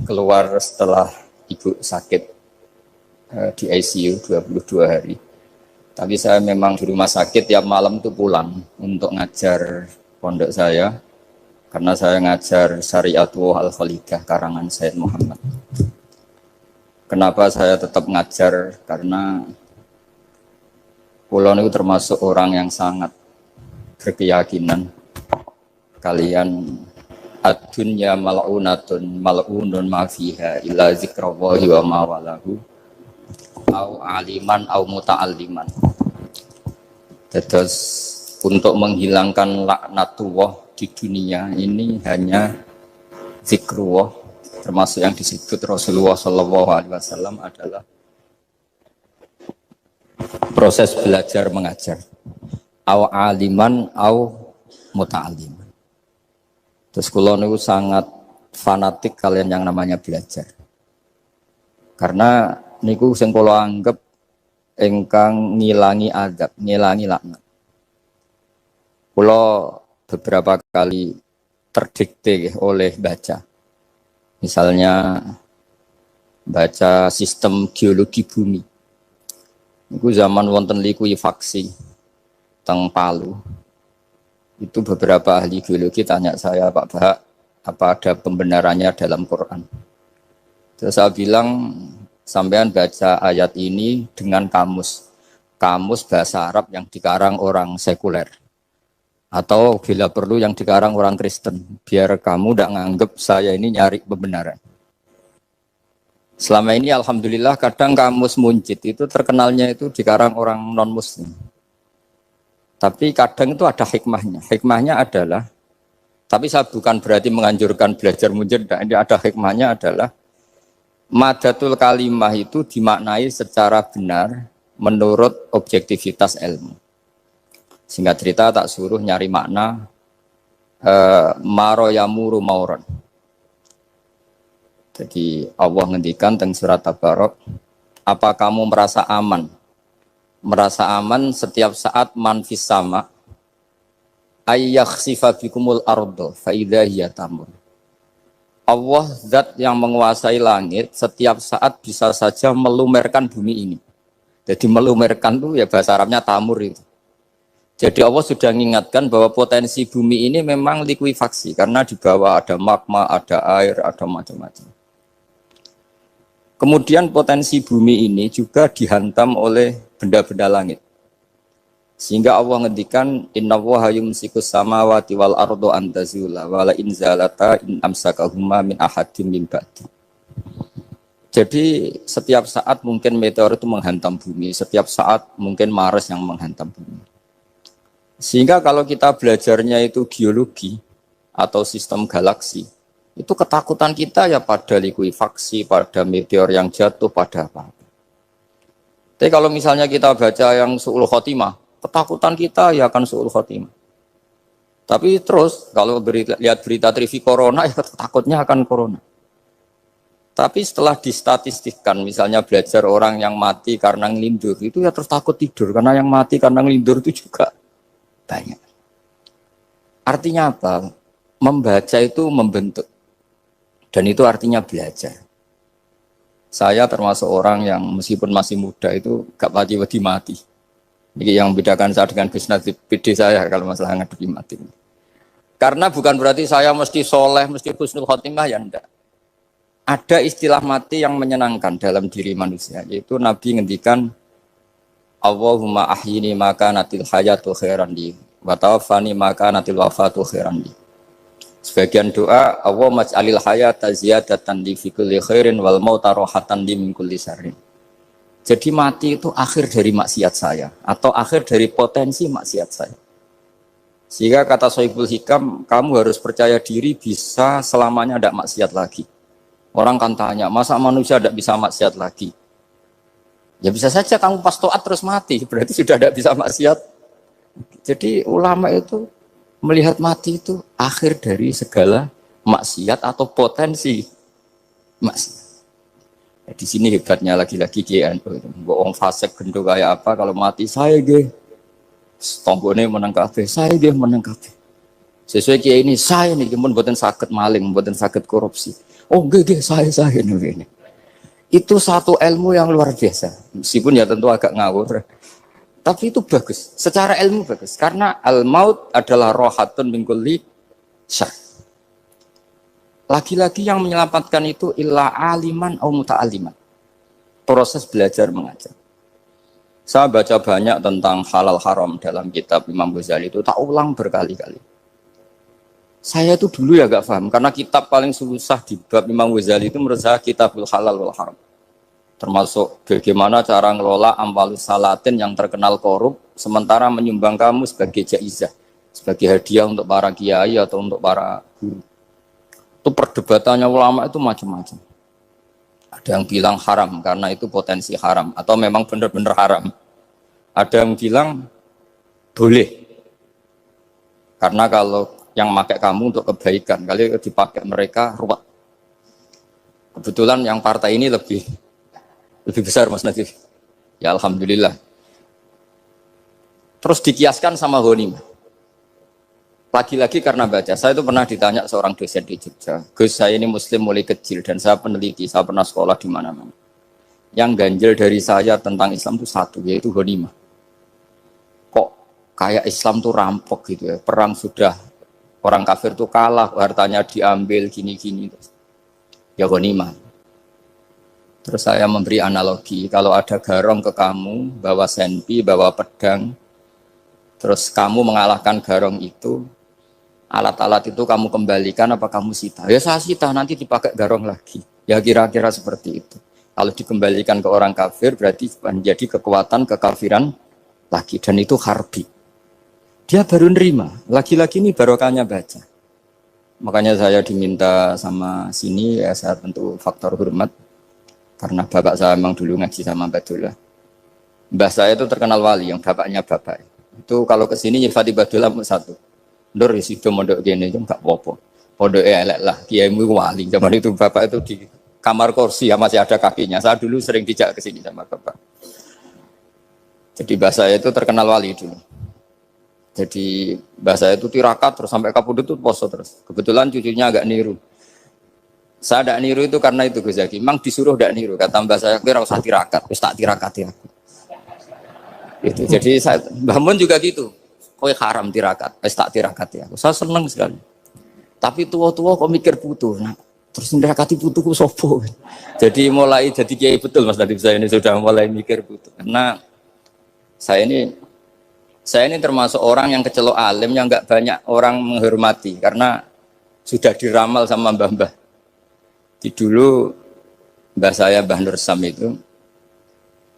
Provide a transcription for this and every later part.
keluar setelah ibu sakit di ICU 22 hari. Tapi saya memang di rumah sakit tiap malam tuh pulang untuk ngajar pondok saya. Karena saya ngajar Syariatullah Al-Khalidah karangan Sayyid Muhammad. Kenapa saya tetap ngajar? Karena pulau itu termasuk orang yang sangat berkeyakinan kalian ad-dunya mal'unatun mal'unun ma fiha illa zikrallahi wa ma walahu au aliman au muta'alliman. Terus untuk menghilangkan laknatullah di dunia ini hanya zikrullah, termasuk yang disebut Rasulullah SAW adalah proses belajar mengajar, au aliman au muta'alliman. Terus kula niku sangat fanatik kalian yang namanya belajar. Karena niku sing kula anggap ingkang ngilangi adab, ngilangi laknat. Kula beberapa kali terdikte oleh baca. Misalnya baca sistem geologi bumi. Itu zaman wonten likuifaksi teng Palu. Itu beberapa ahli geologi tanya saya, Pak Bahak, apa ada pembenarannya dalam Quran? Terus saya bilang, sampean baca ayat ini dengan kamus bahasa Arab yang dikarang orang sekuler. Atau bila perlu yang dikarang orang Kristen, biar kamu tidak nganggep saya ini nyari pembenaran. Selama ini alhamdulillah kadang kamus Munjid itu terkenalnya itu dikarang orang non-muslim. Tapi kadang itu ada hikmahnya. Hikmahnya adalah, tapi saya bukan berarti menganjurkan belajar Munjid, ini ada hikmahnya adalah madatul kalimah itu dimaknai secara benar menurut objektivitas ilmu. Singkat cerita tak suruh nyari makna maro yamuru mauron. Jadi Allah ngendikan teng surat Tabarok, apa kamu merasa aman? Merasa aman setiap saat manfis sama ayyakhsifa bikumul ardo fa idza hiya tamur. Allah zat yang menguasai langit setiap saat bisa saja melumerkan bumi ini. Jadi melumerkan itu ya bahasa Arabnya tamur itu. Jadi Allah sudah mengingatkan bahwa potensi bumi ini memang likuifaksi karena di bawah ada magma, ada air, ada macam-macam. Kemudian potensi bumi ini juga dihantam oleh benda-benda langit. Sehingga Allah ngendikan innallaha yumsikus samawati wal ardo an tazula wala in zalata in amsakahuma min ahadin min ba'di. Jadi setiap saat mungkin meteor itu menghantam bumi, setiap saat mungkin Mars yang menghantam bumi. Sehingga kalau kita belajarnya itu geologi atau sistem galaksi, itu ketakutan kita ya pada likuifaksi, pada meteor yang jatuh, pada apa. Tapi kalau misalnya kita baca yang su'ul khotimah, ketakutan kita ya akan su'ul khotimah. Tapi terus kalau lihat berita TV corona, ya takutnya akan corona. Tapi setelah distatistikkan, misalnya belajar orang yang mati karena ngelindur, itu ya terus takut tidur, karena yang mati karena ngelindur itu juga banyak. Artinya apa? Membaca itu membentuk. Dan itu artinya belajar. Saya termasuk orang yang meskipun masih muda itu gak pati-pati mati. Ini yang membedakan saya dengan Gus Nadir PD saya kalau masalah ngadepi mati. Karena bukan berarti saya mesti soleh, mesti husnul khotimah, ya enggak. Ada istilah mati yang menyenangkan dalam diri manusia, yaitu Nabi ngendikan Allahumma ahyini maka natil hayatu khairan li wa tawaffani maka natil wafatu khairan li. Sebagian doa Allah maj'alil hayata ziyadatan li fi kulli khairin wal mauta rahatan li min kulli syarrin. Jadi mati itu akhir dari maksiat saya atau akhir dari potensi maksiat saya. Sehingga kata Sohibul Hikam, kamu harus percaya diri bisa selamanya tidak maksiat lagi. Orang kan tanya, masa manusia tidak bisa maksiat lagi? Ya bisa saja kamu pas taat terus mati, berarti sudah tidak bisa maksiat. Jadi ulama itu melihat mati itu akhir dari segala maksiat atau potensi maksiat. Ya, di sini hebatnya lagi-lagi GNU. Bohong fasik gendut kayak apa kalau mati saya ge, tombone menang kabeh, saya ge menang kabeh. Sesuai kiai ini saya nih, pun buatan sakit maling, buatan sakit korupsi. Oh, enggak, saya ini. Itu satu ilmu yang luar biasa. Meskipun ya tentu agak ngawur. Tapi itu bagus. Secara ilmu bagus. Karena al-maut adalah rohatun min kulli syarr. Lagi-lagi yang menyelamatkan itu illa aliman au muta'aliman. Proses belajar mengajar. Saya baca banyak tentang halal haram dalam kitab Imam Ghazali itu, tak ulang berkali-kali. Saya itu dulu ya gak paham, karena kitab paling susah di bab Imam Ghazali itu menurut saya kitabul halal wal haram. Termasuk bagaimana cara ngelola amwalus salatin yang terkenal korup, sementara menyumbang kamu sebagai jaizah, sebagai hadiah untuk para kiai atau untuk para guru. Itu perdebatannya ulama itu macam-macam. Ada yang bilang haram karena itu potensi haram atau memang benar-benar haram. Ada yang bilang boleh karena kalau yang pakai kamu untuk kebaikan, kali dipakai mereka ruwet. Kebetulan yang partai ini lebih besar Mas Nadif. Ya alhamdulillah. Terus dikiaskan sama ghanimah. Lagi-lagi karena baca, saya itu pernah ditanya seorang dosen di Jogja, Gus saya ini muslim mulai kecil dan saya peneliti, saya pernah sekolah di mana-mana. Yang ganjil dari saya tentang Islam itu satu, yaitu ghanimah. Kok kayak Islam tuh rampok gitu ya, perang sudah, orang kafir tuh kalah, hartanya diambil gini-gini. Ya ghanimah. Terus saya memberi analogi, kalau ada garong ke kamu, bawa senpi, bawa pedang, terus kamu mengalahkan garong itu, alat-alat itu kamu kembalikan apa kamu sita? Ya saya sita, nanti dipakai garong lagi. Ya kira-kira seperti itu. Kalau dikembalikan ke orang kafir berarti menjadi kekuatan kekafiran lagi. Dan itu harbi. Dia baru nerima. Lagi-lagi ini barokahnya baca. Makanya saya diminta sama sini, ya saya tentu faktor hormat. Karena bapak saya memang dulu ngaji sama Badullah. Mbah saya itu terkenal wali, yang bapaknya bapak. Itu kalau kesini nyifati Badullah satu. Nur isido mondok gini itu enggak apa-apa. Pondok elek lah, kiaimu wali. Zaman itu bapak itu di kamar kursi ya masih ada kakinya. Saya dulu sering dijak ke sini sama bapak. Jadi bahasa itu terkenal wali dulu. Jadi bahasa itu tirakat terus sampai kapundut itu poso terus. Kebetulan cucunya agak niru. Saya tidak niru itu karena itu Gus Zaki. Memang disuruh tidak niru. Kata mbak saya kira usah tirakat, wis tak tirakati aku. Itu. Jadi saya, Mbah Mun juga gitu. Kowe haram tirakat, tak tirakat ya. Saya seneng sekali. Tapi tua-tua kok mikir putu. Nah, terus tirakati putuku sopo. Jadi mulai jadi kiai betul Mas Nadif saya ini sudah mulai mikir putu. Karena saya ini termasuk orang yang kecelok alim yang enggak banyak orang menghormati karena sudah diramal sama mbah-mbah. Di dulu mbah saya Mbah Nur Sam itu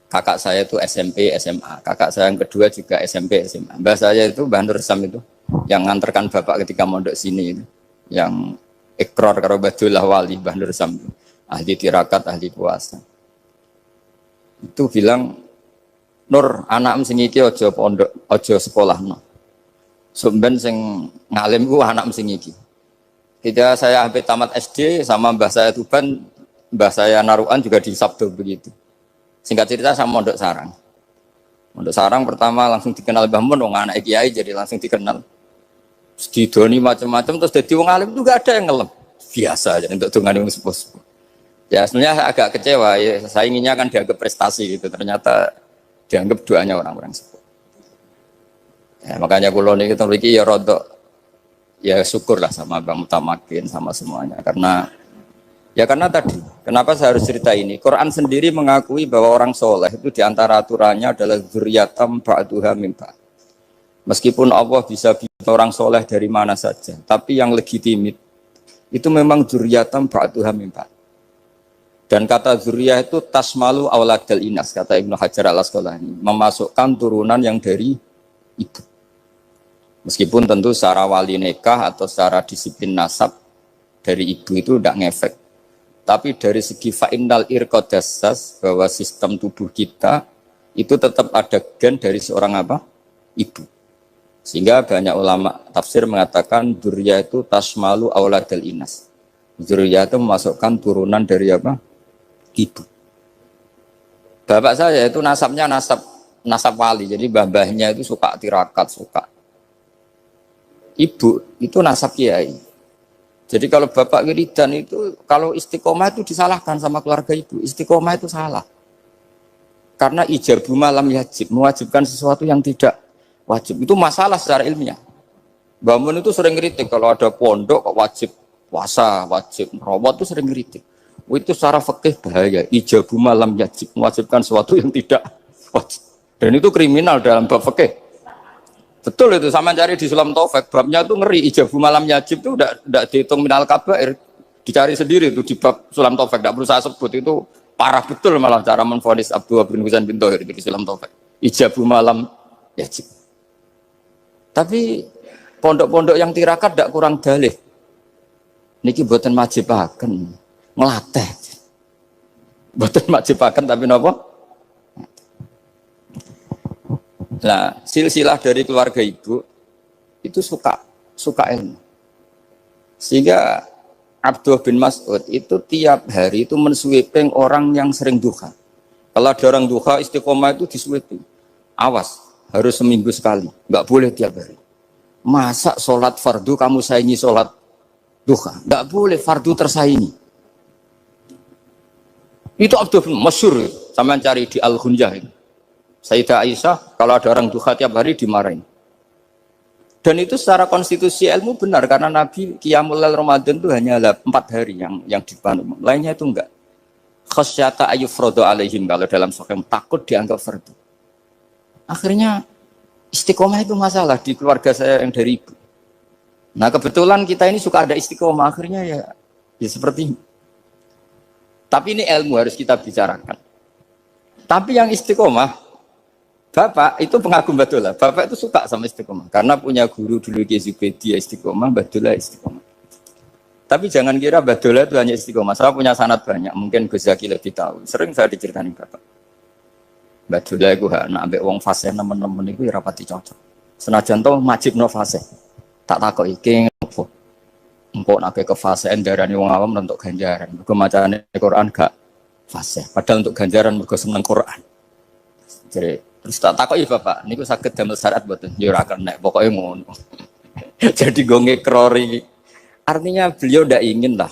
kakak saya itu SMP, SMA. Kakak saya yang kedua juga SMP, SMA. Mbah saya itu Mbah Nur Sam itu yang nganterkan bapak ketika mondok sini itu. Yang ikrar karo Badullah wali Mbah Nur Sam itu. Ahli tirakat, ahli puasa. Itu bilang, Nur, anak sing iki aja pondok, aja sekolah no. Sumben sing ngalim ku anak sing iki. Ketika saya sampai tamat SD sama mbah saya Tuban, mbah saya Naruan juga di Sabdo begitu. Singkat cerita sama Mondok Sarang. Mondok Sarang pertama langsung dikenal Mbah Mun, wong anak kiai jadi langsung dikenal. Didoni macam-macam terus jadi wong alim juga ada yang ngelem. Biasa aja untuk dongane wong sepuh-sepuh. Ya sebenarnya saya agak kecewa ya, saya inginnya kan dianggap prestasi gitu. Ternyata dianggap doanya orang-orang sepuh. Ya, makanya kula niki teng mriki ya rodok ya syukurlah sama Bang Mutamakin sama semuanya karena tadi, kenapa saya harus cerita ini? Quran sendiri mengakui bahwa orang soleh itu diantara aturannya adalah dzurriyyatam ba'duha min ba'd. Meskipun Allah bisa bikin orang soleh dari mana saja, tapi yang legitimit itu memang dzurriyyatam ba'duha min ba'd. Dan kata dzurriyah itu tasmalu auladal inas, kata Ibnu Hajar al-Asqalani, memasukkan turunan yang dari ibu. Meskipun tentu secara wali nikah atau secara disiplin nasab dari ibu itu tidak ngefek. Tapi dari segi fa'innal irqadassas bahwa sistem tubuh kita itu tetap ada gen dari seorang apa? Ibu. Sehingga banyak ulama tafsir mengatakan dzurriyyah itu tasmalu auladal inas. Dzurriyyah itu memasukkan turunan dari apa? Ibu. Bapak saya itu nasabnya nasab wali. Jadi mbah-mbahnya itu suka tirakat, suka. Ibu itu nasab kiai. Jadi kalau bapak wiridan itu, kalau istiqomah itu disalahkan sama keluarga ibu. Istiqomah itu salah. Karena ijabu malam yajib, mewajibkan sesuatu yang tidak wajib. Itu masalah secara ilmiah. Mbak Mun itu sering kritik kalau ada pondok kok wajib puasa, wajib merawat itu sering kritik. Itu secara fikih bahaya. Ijabu malam yajib, mewajibkan sesuatu yang tidak wajib. Dan itu kriminal dalam bab fikih. Betul itu, sama cari di Sulam Taufik, babnya itu ngeri, ijabu malam yajib itu tidak dihitung minal kabair, dicari sendiri itu di bab Sulam Taufik, tidak perlu saya sebut, itu parah betul malah cara menvonis Abdullah bin Husain bin Thohir di Sulam Taufik, ijabu malam yajib. Tapi pondok-pondok yang tirakat tidak kurang dalih, niki buatan majibaken, ngelatih, buatan majibaken tapi nopo. Nah, silsilah dari keluarga ibu itu suka ilmu. Sehingga Abdullah bin Mas'ud itu tiap hari itu mensweeping orang yang sering duha. Kalau ada orang duha istiqomah itu disweeping. Awas, harus seminggu sekali, nggak boleh tiap hari. Masa sholat fardu kamu saingi sholat duha? Nggak boleh, fardu tersaingi. Itu Abdullah bin masyhur, sama cari di Al-Ghunjah ini. Sayyidah Aisyah kalau ada orang duha tiap hari dimarahin. Dan itu secara konstitusi ilmu benar karena Nabi Qiyamul Lail Ramadan itu hanya 4 hari yang dibangun. Lainnya itu enggak. Khasyata ayyufradu alaihim, kalau dalam sahih takut dianggap fardu. Akhirnya istiqomah itu masalah di keluarga saya yang dari ibu. Nah, kebetulan kita ini suka ada istiqomah, akhirnya ya seperti ini. Tapi ini ilmu harus kita bicarakan. Tapi yang istiqomah Bapak itu pengagum Badolah. Bapak itu suka sama istiqomah karena punya guru dulu Ki Zubedi istiqomah, Badolah istiqomah. Tapi jangan kira Badolah itu hanya istiqomah. Saya punya sanad banyak, mungkin Gus Zaki lebih tahu. Sering saya diceritain Bapak. Badolah itu nak ambek wong fase nemen-nemen itu ya rapati cocok. Senajan to majibno fase. Tak takok iki ngopo. Engko nak ke fase darani wong awam untuk ganjaran. Mergo macane Quran gak fase. Padahal untuk ganjaran mergo seneng Quran. Jadi terus tak takoki Bapak, niku saged damel syarat mboten? Ya ora kena, pokoke ngono. Jadi go ngekrori. Artinya beliau ndak ingin lah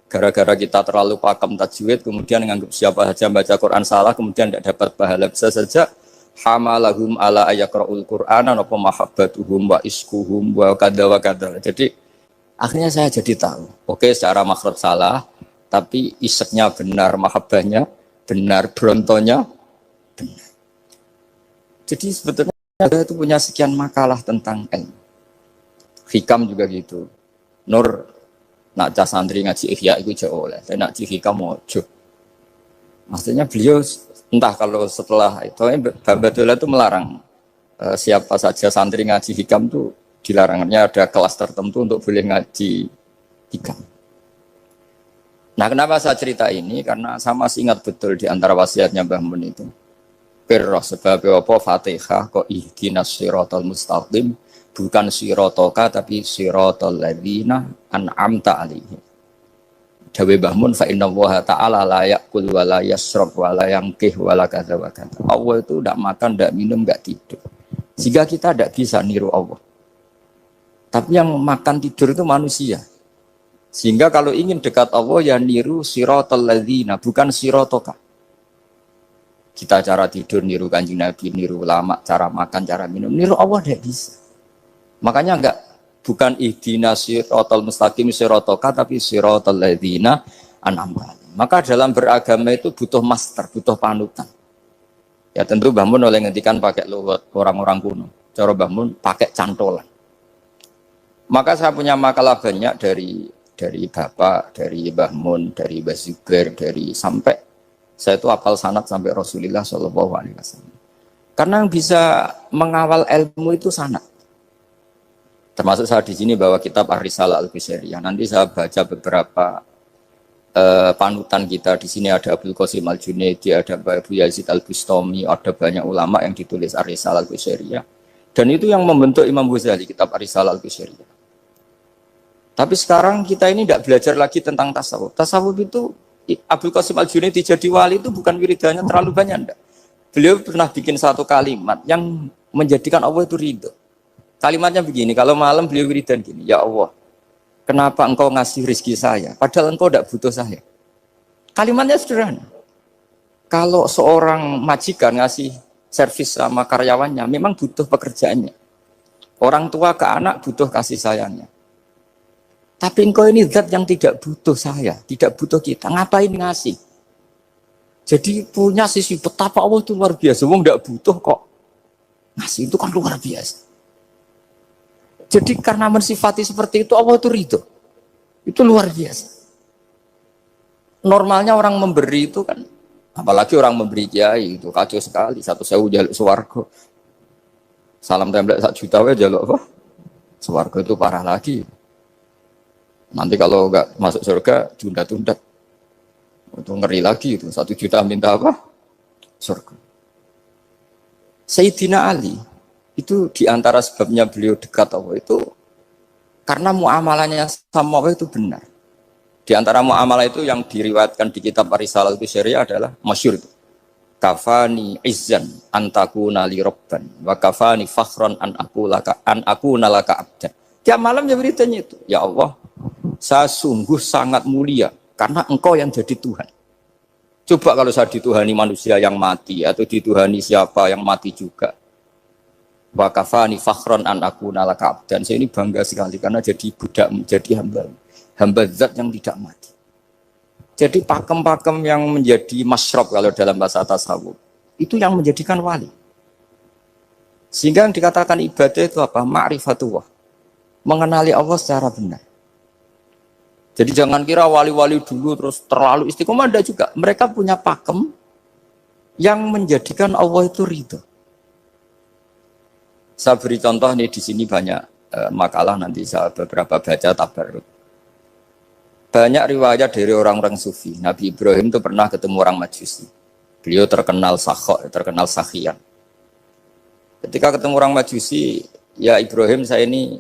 gara-gara kita terlalu pakem tajwid kemudian nganggap siapa saja baca Quran salah kemudian tidak dapat pahala. Bisa saja hamalahum ala ayaqraul Qur'ana apa mahabbatuhum wa iskuhum wa kadza wa kadza. Jadi akhirnya saya jadi tahu. Oke, secara makhraj salah, tapi iseknya benar, mahabbahnya benar, brontonya benar. Jadi sebetulnya itu punya sekian makalah tentang ilmu. Hikam juga gitu. Nur nak cah santri ngaji ihya itu jauh oleh. Saya nak hikam mojo. Maksudnya beliau entah kalau setelah itu Badolah itu melarang siapa saja santri ngaji hikam itu dilarangnya ada kelas tertentu untuk boleh ngaji hikam. Nah, kenapa saya cerita ini? Karena saya masih ingat betul di antara wasiatnya Mbah Mun itu. Pirroh sebab apa Fatihah kok ihdinas siratal mustaqim, bukan sirotoka tapi sirotol ladzina an'amta alaihim. Dawe Mbah Mun fa inna Allaha ta'ala la ya'kul wa la yasrab wa la yanqih wa la kadza wa kadza. Allah itu tidak makan, tidak minum, tidak tidur. Sehingga kita tidak bisa niru Allah. Tapi yang makan tidur itu manusia. Sehingga kalau ingin dekat Allah ya niru sirotol ladzina, bukan sirotoka. Kita cara tidur niru Kanjeng Nabi, niru ulama, cara makan, cara minum, niru Allah tidak bisa. Makanya bukan ihdinas siratal mustaqim siratoka tapi siratal ladzina an'amta alaihim. Maka dalam beragama itu butuh master, butuh panutan. Ya tentu Mbah Mun oleh ngendikan pakai luwet orang-orang kuno. Cara Mbah Mun pakai cantolan. Maka saya punya makalah banyak dari Bapak, dari Mbah Mun, dari Mbah Zubair, dari sampai saya itu hafal sanad sampai Rasulullah SAW. Karena yang bisa mengawal ilmu itu sanad. Termasuk saya di sini bawa kitab Ar-Risalah Al-Qusairiyah. Nanti saya baca beberapa panutan kita. Di sini ada Abdul Qasim Al-Junaidi, ada Abu Yazid Al-Bustami, ada banyak ulama yang ditulis Ar-Risalah Al-Qusairiyah. Dan itu yang membentuk Imam Ghazali, kitab Ar-Risalah Al-Qusairiyah. Tapi sekarang kita ini tidak belajar lagi tentang tasawuf. Tasawuf itu Abdul Qasim Al-Junaidi jadi wali itu bukan wiridannya terlalu banyak, enggak. Beliau pernah bikin satu kalimat yang menjadikan Allah itu ridho. Kalimatnya begini, kalau malam beliau wiridan gini, ya Allah, Kenapa engkau ngasih rizki saya? Padahal engkau tidak butuh saya. Kalimatnya sederhana. Kalau seorang majikan ngasih servis sama karyawannya, memang butuh pekerjaannya. Orang tua ke anak butuh kasih sayangnya. Tapi engkau ini zat yang tidak butuh saya, tidak butuh kita. Ngapain ngasih? Jadi punya sisi betapa Allah itu luar biasa. Wong tidak butuh kok. Ngasih itu kan luar biasa. Jadi karena mensifati seperti itu Allah itu ridho. Itu luar biasa. Normalnya orang memberi itu kan, apalagi orang memberi kiai itu kacau sekali. 1.000 jaluk swarga. Salam template 1 juta wae jaluk apa? Swarga itu parah lagi. Nanti kalau enggak masuk surga tunda-tunda. Itu ngeri lagi itu. 1 juta minta apa? Surga. Sayyidina Ali itu diantara sebabnya beliau dekat Allah itu karena muamalahnya sama Allah itu benar. Di antara muamalah itu yang diriwayatkan di kitab Risalah itu Syariah adalah masyhur itu. Kafani izzan antakuna li robban wa kafani fakhron an aku nalaka abdan. Tiap malam ya beritanya itu. Ya Allah, saya sungguh sangat mulia karena engkau yang jadi Tuhan. Coba kalau saya dituhani manusia yang mati atau dituhani siapa yang mati juga. Wa kafani fakhron an aku nalaka abdan. Saya ini bangga sekali karena jadi budak, menjadi hamba zat yang tidak mati. Jadi pakem-pakem yang menjadi masyrab kalau dalam bahasa tasawuf itu yang menjadikan wali. Sehingga yang dikatakan ibadah itu apa? Ma'rifatullah. Mengenali Allah secara benar. Jadi jangan kira wali-wali dulu terus terlalu istiqomah, ada juga. Mereka punya pakem yang menjadikan Allah itu ridho. Saya beri contoh nih di sini banyak makalah nanti saya beberapa baca tabarruk. Banyak riwayat dari orang-orang sufi. Nabi Ibrahim itu pernah ketemu orang Majusi. Beliau terkenal sakhok, terkenal sakhian. Ketika ketemu orang Majusi, ya Ibrahim saya ini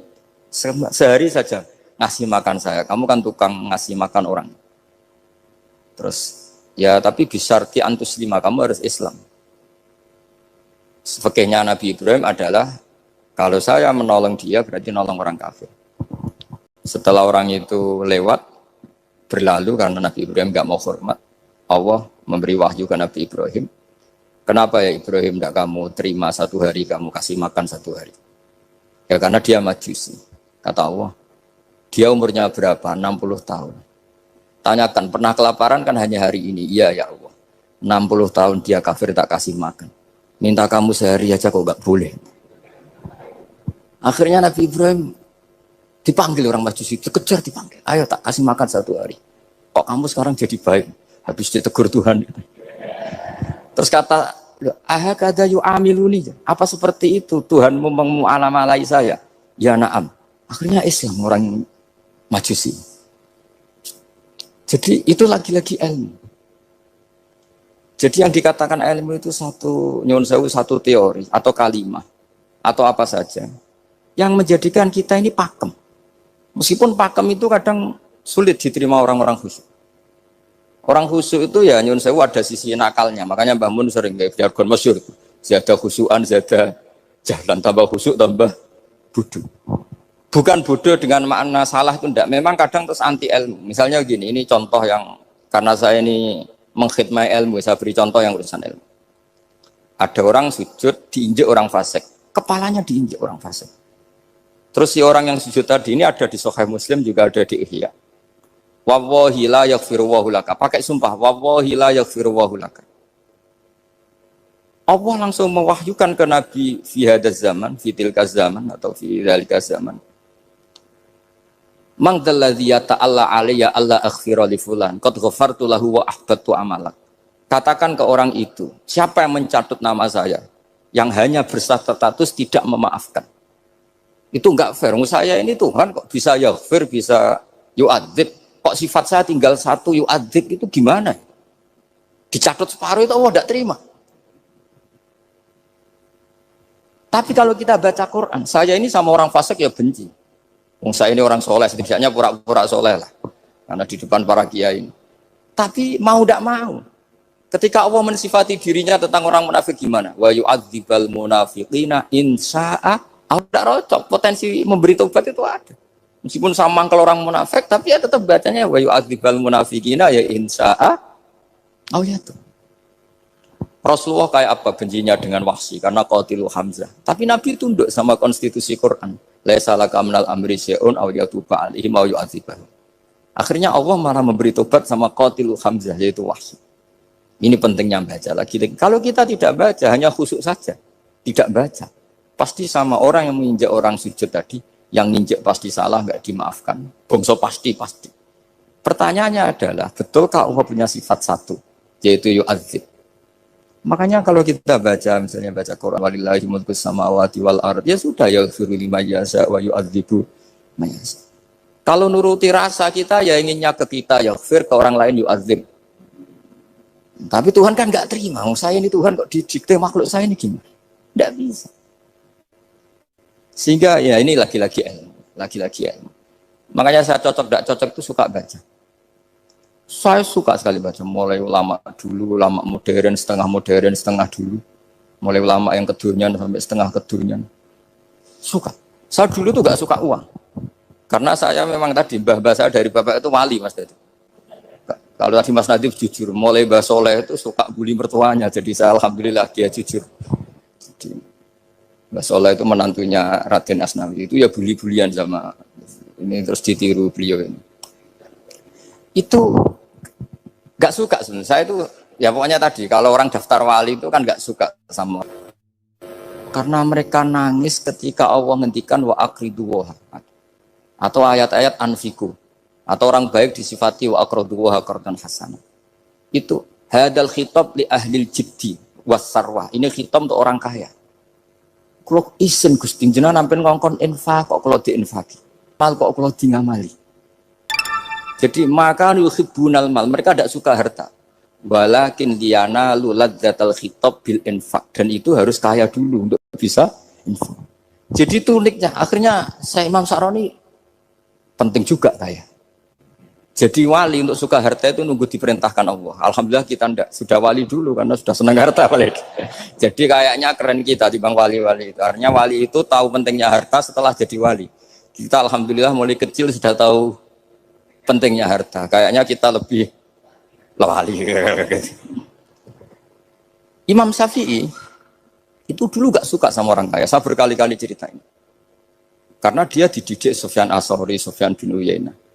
sehari saja ngasih makan saya. Kamu kan tukang ngasih makan orang. Terus ya tapi bisyarti antus lima, kamu harus Islam. Sebagainya Nabi Ibrahim adalah kalau saya menolong dia berarti nolong orang kafir. Setelah orang itu lewat berlalu karena Nabi Ibrahim nggak mau hormat, Allah memberi wahyu ke Nabi Ibrahim. Kenapa ya Ibrahim tidak kamu terima 1 hari, kamu kasih makan 1 hari? Ya karena dia Majusi. Kata Allah, dia umurnya berapa? 60 tahun. Tanyakan, pernah kelaparan kan hanya hari ini? Iya ya Allah. 60 tahun dia kafir tak kasih makan. Minta kamu sehari aja kok nggak boleh. Akhirnya Nabi Ibrahim dipanggil orang Majusi, dikejar dipanggil. Ayo tak kasih makan 1 hari. Kok kamu sekarang jadi baik? Habis ditegur Tuhan. Terus kata, ahakada yu'amiluni. Apa seperti itu Tuhanmu mengualamalai saya? Ya na'am. Akhirnya Islam orang Majusi. Jadi itu lagi-lagi ilmu. Jadi yang dikatakan ilmu itu satu teori atau kalimat atau apa saja yang menjadikan kita ini pakem. Meskipun pakem itu kadang sulit diterima orang-orang khusyuk. Orang khusyuk itu ya nyun sewu ada sisi nakalnya. Makanya Mbah Mun sering kayak jargon masyhur. Zada khusyuan, zada jalan, tambah khusyuk, tambah bodoh. Bukan bodoh dengan makna salah itu enggak. Memang kadang terus anti ilmu. Misalnya gini, ini contoh yang karena saya ini mengkhidmati ilmu, saya beri contoh yang urusan ilmu. Ada orang sujud diinjek orang fasik, kepalanya diinjek orang fasik. Terus si orang yang sujud tadi ini ada di Sahih Muslim, juga ada di Ihya. Wallahi la yaghfiru Allahu laka. Pakai sumpah, wallahi la yaghfiru Allahu laka. Allah langsung mewahyukan ke Nabi fi hadzal zaman, fi tilkaz zaman atau fi dzalikaz zaman. Man dzalladzi yata'alla alayya alla aghfira li fulan qad ghafartu lahu wa ahbattu amalak. Katakan ke orang itu, siapa yang mencatut nama saya yang hanya berstatus tidak memaafkan. Itu enggak fair. Saya ini Tuhan kok bisa yaghfir, bisa yu'adzib. Kok sifat saya tinggal 1 yu'adzib itu gimana? Dicatut separuh itu Allah enggak terima. Tapi kalau kita baca Quran, saya ini sama orang fasik ya benci. Saya ini orang soleh, setidaknya pura-pura soleh lah. Karena di depan para kiai. Tapi mau tidak mau. Ketika Allah mensifati dirinya tentang orang munafik gimana? Wa yu'adzibal munafiqina insya'a. Tidak rocok, potensi memberi tobat itu ada. Meskipun sama kalau orang munafik, tapi ya tetap bacanya wa yu'adzibal munafiqina ya insya'a. Oh ya tuh. Rasulullah kayak apa bencinya dengan Wahsy karena qatilu Hamzah. Tapi Nabi tunduk sama konstitusi Quran. Laisa laka minal amri syai'un aw yatuba alaihim aw yu'adzibahum. Akhirnya Allah malah memberi tobat sama qatilu Hamzah yaitu Wahsy. Ini pentingnya baca lagi. Kalau kita tidak baca hanya khusuk saja, tidak baca. Pasti sama orang yang menginjak orang sujud tadi, yang nginjek pasti salah, nggak dimaafkan. Bongso pasti. Pertanyaannya adalah, betulkah Allah punya sifat satu, yaitu yu'adzib? Makanya kalau kita baca, misalnya baca Quran, walillahi mulkus samawati wal ard, ya sudah, yaghfiru liman yasha wa yu'adzibu man yasha. Kalau nuruti rasa kita, ya inginnya ke kita, yaghfir, ke orang lain yu'adzib. Tapi Tuhan kan nggak terima, saya ini Tuhan kok didikte makhluk saya ini gimana? Nggak bisa. Sehingga ya ini lagi-lagi ilmu. Makanya saya cocok, tidak cocok itu suka baca. Saya suka sekali baca, mulai ulama dulu, ulama modern, setengah dulu. Mulai ulama yang kedunian sampai setengah kedunian. Suka. Saya dulu tuh gak suka uang. Karena saya memang tadi, mbah saya dari bapak itu wali mas tadi. Kalau tadi Mas Nadif jujur, mulai Mbah Soleh itu suka bully mertuanya. Jadi saya alhamdulillah dia jujur. Jadi, Mbah Soleh itu menantunya Raden Asnawi. Itu ya bully-bulian sama, ini terus ditiru beliau ini. Itu gak suka sebenarnya. Saya itu ya pokoknya tadi kalau orang daftar wali itu kan gak suka sama, karena mereka nangis ketika Allah ngendikan wa aqridu atau ayat-ayat anfiku, atau orang baik disifati wa aqridu qardan hasanah. Itu hadal khitab li ahlil jiddi wasarwah. Ini khitab untuk orang kaya. Kalau isen Gusti jenengan sampean ngongkon infak kok kalau diinfaki. Mal kok kalau di ngamali. Jadi maka yuhibbunal mal, mereka tidak suka harta. Walakin diana luladzatal khitab bil infak, dan itu harus kaya dulu untuk bisa infak. Jadi itu uniknya. Akhirnya saya Imam Sa'roni penting juga kaya. Jadi wali untuk suka harta itu nunggu diperintahkan Allah. Alhamdulillah kita tidak, sudah wali dulu karena sudah senang harta balik. Jadi kayaknya keren kita dibanding wali-wali itu. Artinya wali itu tahu pentingnya harta setelah jadi wali. Kita alhamdulillah mulai kecil sudah tahu pentingnya harta. Kayaknya kita lebih wali. Imam Syafi'i itu dulu gak suka sama orang kaya. Saya berkali-kali ceritain. Karena dia dididik Sufyan As-Tsauri, Sufyan bin Uyainah.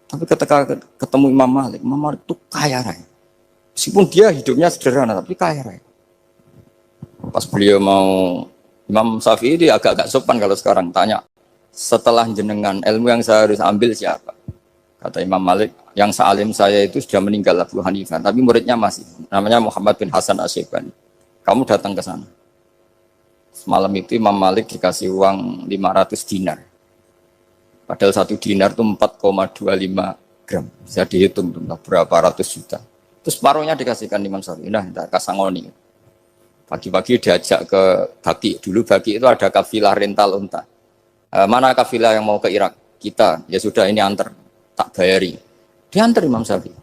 Tapi ketika ketemu Imam Malik itu kaya raya. Meskipun dia hidupnya sederhana, tapi kaya raya. Pas beliau mau, Imam Syafi'i dia agak-agak sopan kalau sekarang tanya, setelah jenengan ilmu yang saya harus ambil siapa? Kata Imam Malik, yang sealim saya itu sudah meninggal Abu Hanifah, tapi muridnya masih, namanya Muhammad bin Hasan Asy-Syaibani. Kamu datang ke sana. Semalam itu Imam Malik dikasih uang 500 dinar. Padahal 1 dinar itu 4,25 gram. Bisa dihitung berapa ratus juta. Terus separuhnya dikasihkan Imam Syafi'i. Nah, kasangoni. Pagi-pagi diajak ke Baki. Dulu Baki itu ada kafilah rental unta. Mana kafilah yang mau ke Irak? Kita. Ya sudah ini antar. Tak bayari. Diantar Imam Syafi'i.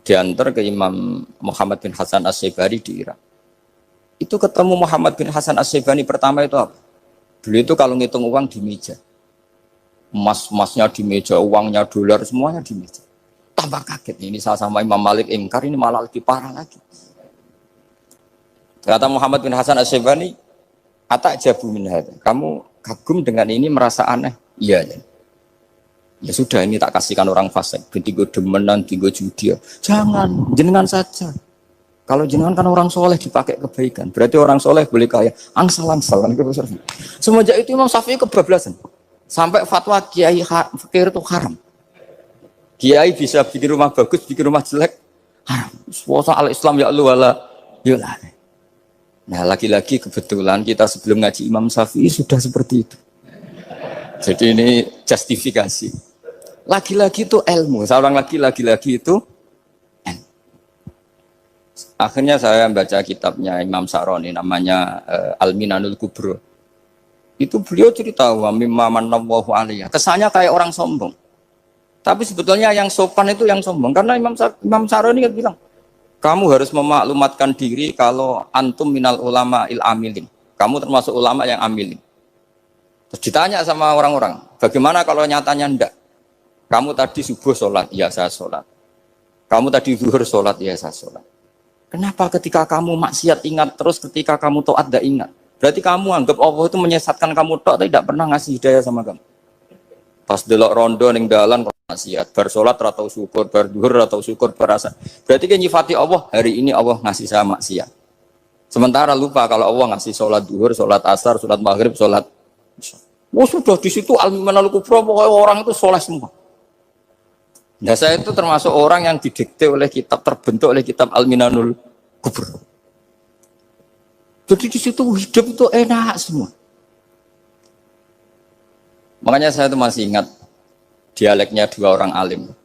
Diantar ke Imam Muhammad bin Hasan Asy-Syaibani di Irak. Itu ketemu Muhammad bin Hasan Asy-Syaibani pertama itu apa? Beliau itu kalau ngitung uang di meja. Emas-emasnya di meja, uangnya dolar, semuanya di meja. Tambah kaget. Ini saya sama Imam Malik ingkar, ini malah lebih parah lagi. Kata Muhammad bin Hasan Asy-Syaibani, "Atajabu min hadza." Kamu kagum dengan ini, merasa aneh? Iya, ya. Ya sudah, ini tak kasihkan orang fasik. Tigo demenan, tigo judi. Jangan, jenengan saja. Kalau jenengan kan orang soleh dipakai kebaikan. Berarti orang soleh boleh kaya. Angsal-angsal. Semenjak itu Imam Syafi'i kebablasan. Sampai fatwa kiai fakir itu haram. Kiai bisa bikin rumah bagus, bikin rumah jelek, haram. Puasa al-Islam ya Allah wala yulah. Nah lagi-lagi kebetulan kita sebelum ngaji Imam Syafi'i sudah seperti itu. Jadi ini justifikasi. Lagi-lagi itu ilmu. Seorang lagi-lagi itu ilmu. Akhirnya saya baca kitabnya Imam Sa'roni namanya Al-Minanul Kubro. Itu beliau cerita wa mimma manallahu alaihi. Kesannya kayak orang sombong. Tapi sebetulnya yang sopan itu yang sombong. Karena Imam Sa'roni kan bilang, kamu harus memaklumatkan diri kalau antum minal ulama il amilin. Kamu termasuk ulama yang amilin. Terus ditanya sama orang-orang, bagaimana kalau nyatanya ndak? Kamu tadi subuh sholat, ya saya sholat. Kamu tadi zuhur sholat, ya saya sholat. Kenapa ketika kamu maksiat ingat terus, ketika kamu taat tidak ingat? Berarti kamu anggap Allah itu menyesatkan kamu tok, tapi tidak pernah ngasih hidayah sama kamu. Pas delok rondo ning dalan kok maksiat, bar sholat atau syukur, bar zuhur atau syukur berasa. Berarti kan nyifati Allah, hari ini Allah ngasih saya maksiat. Sementara lupa kalau Allah ngasih sholat zuhur, sholat asar, sholat maghrib, sholat. Oh sudah di situ al-manal kubra, pokoknya orang itu soleh semua. Nah saya itu termasuk orang yang didikte oleh kitab, terbentuk oleh kitab Al-Minanul Kubra. Jadi di situ hidup itu enak semua. Makanya saya itu masih ingat dialeknya dua orang alim.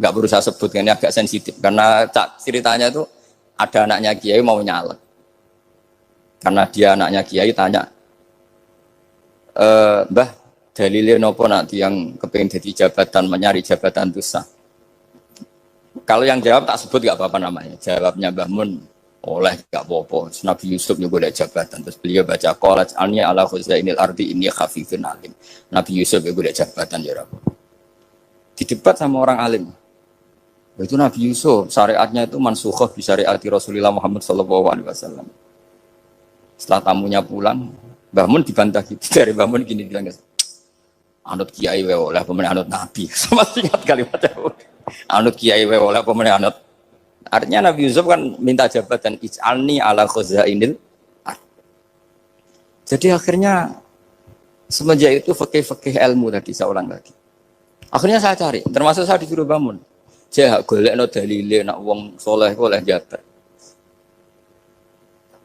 Nggak perlu saya sebut, ini agak sensitif. Karena ceritanya itu ada anaknya kiai mau nyalek. Karena dia anaknya kiai tanya, Mbah, dalilnya nopo nanti yang kepengen jadi jabatan, mencari jabatan itu sah. Kalau yang jawab tak sebut gak apa-apa namanya. Jawabnya Mbah Mun, oleh gak apa-apa. Nabi Yusuf juga ada jabatan. Terus beliau baca qalat alni ala khuzainil ardi inni khafifun alim. Nabi Yusuf juga ada jabatan ya Rabb. Didebat sama orang alim. Itu Nabi Yusuf syariatnya itu mansukhah bi syariati Rasulullah Muhammad sallallahu alaihi wasallam. Setelah tamunya pulang, Mbah Mun dibantah gitu. Dari Mbah Mun gini bilang, anut kiai wae oleh pemenang anut nabi. Sama ingat kalimatnya. Anut kiai wae oleh pemenang anut. Artinya Nabi Yusuf kan minta jabatan ij'alni ala khuzainil ard. Jadi akhirnya semenjak itu fikih-fikih ilmu tadi saya ulang lagi. Akhirnya saya cari, termasuk saya disuruh bangun. Saya golekno dalile nak wong soleh kok oleh jabat.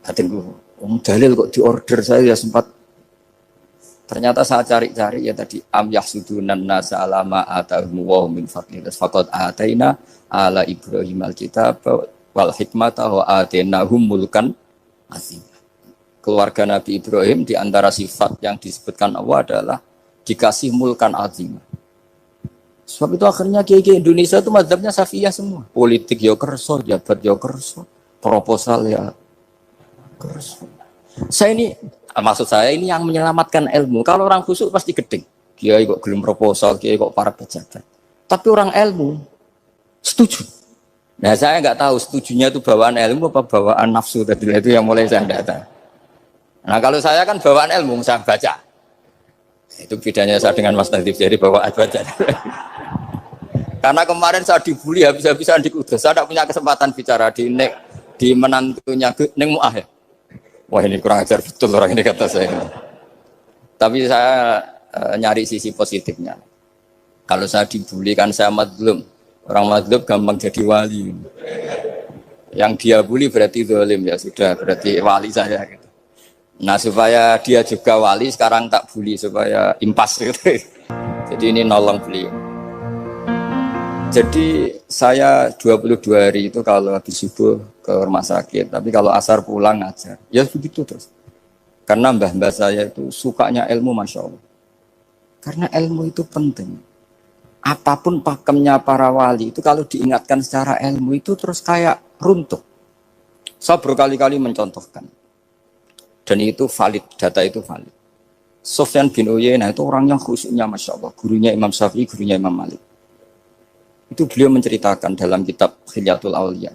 Batinku, wong dalil kok diorder saya ya sempat. Ternyata saya cari-cari ya tadi am yahsudunan nasa alama atahum wa min fadli faqad ataina ala Ibrahim alkitab wal hikmata wa atainahum mulkan azim. Keluarga Nabi Ibrahim di antara sifat yang disebutkan Allah adalah dikasih mulkan azim. Sebab itu akhirnya kiai-kiai Indonesia itu mazhabnya Safiyah semua. Politik ya kerso, jabat ya kerso, proposal ya kerso. Saya ini maksud saya ini yang menyelamatkan ilmu. Kalau orang busuk pasti gedeng. Kiai kok gelem proposal, kiai kok para pejabat. Tapi orang ilmu setuju. Nah saya nggak tahu setujunya itu bawaan ilmu apa bawaan nafsu tadi itu yang mulai saya data. Nah kalau saya kan bawaan ilmu saya baca. Itu bedanya saya dengan Mas Nadif jadi bawaan baca. Karena kemarin saya dibully habis-habisan di Kudus. Saya tidak punya kesempatan bicara di menantunya Neng Mu'ah ya. Wah ini kurang ajar betul orang ini kata saya. Tapi saya nyari sisi positifnya. Kalau saya dibully kan saya madlum. Orang madlum gampang jadi wali. Yang dia bully berarti zalim ya sudah berarti wali saya. Gitu. Nah supaya dia juga wali sekarang tak bully supaya impas gitu. Jadi ini nolong beliau. Jadi saya 22 hari itu kalau habis subuh ke rumah sakit, tapi kalau asar pulang ngajar. Ya begitu terus. Karena mbah-mbah saya itu sukanya ilmu Masya Allah. Karena ilmu itu penting. Apapun pakemnya para wali itu kalau diingatkan secara ilmu itu terus kayak runtuh. Saya berkali-kali mencontohkan. Dan itu valid, data itu valid. Sufyan bin Uyainah itu orang yang khusyuknya Masya Allah. Gurunya Imam Syafi'i, gurunya Imam Malik. Itu beliau menceritakan dalam kitab Khilyatul Auliya.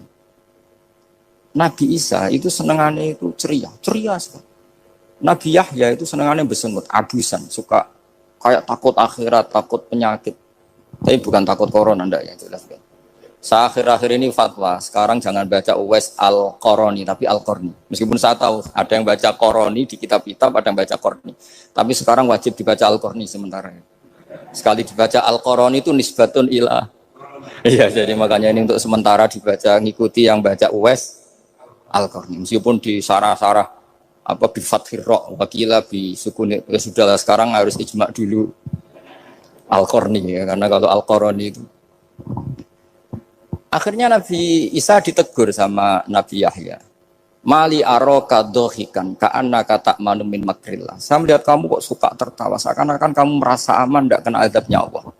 Nabi Isa itu senengannya itu ceria sekali. Nabi Yahya itu senengannya bersengut, abusan, suka kayak takut akhirat, takut penyakit. Tapi bukan takut corona, enggak ya jelas kan. Saya akhir-akhir ini fatwa, sekarang jangan baca Uwais Al-Qarani, tapi Al-Qarni. Meskipun saya tahu ada yang baca Qarani di kitab-kitab, ada yang baca Qarni. Tapi sekarang wajib dibaca Al-Qarni sementara. Sekali dibaca Al-Qarani itu nisbatun ila. Iya, jadi makanya ini untuk sementara dibaca, ngikuti yang baca Uwais Al-Qarni. Meskipun di sarah-sarah apa bi fathir ra wakila bi sukun ya sudahlah sekarang harus ijma dulu Al-Qarni ya, karena kalau Al-Qarani itu akhirnya Nabi Isa ditegur sama Nabi Yahya. Mali aroka dohikan ka'annaka ta'manu min makrillah. Saya melihat kamu kok suka tertawa, seakan-akan kamu merasa aman tidak kena azabnya Allah.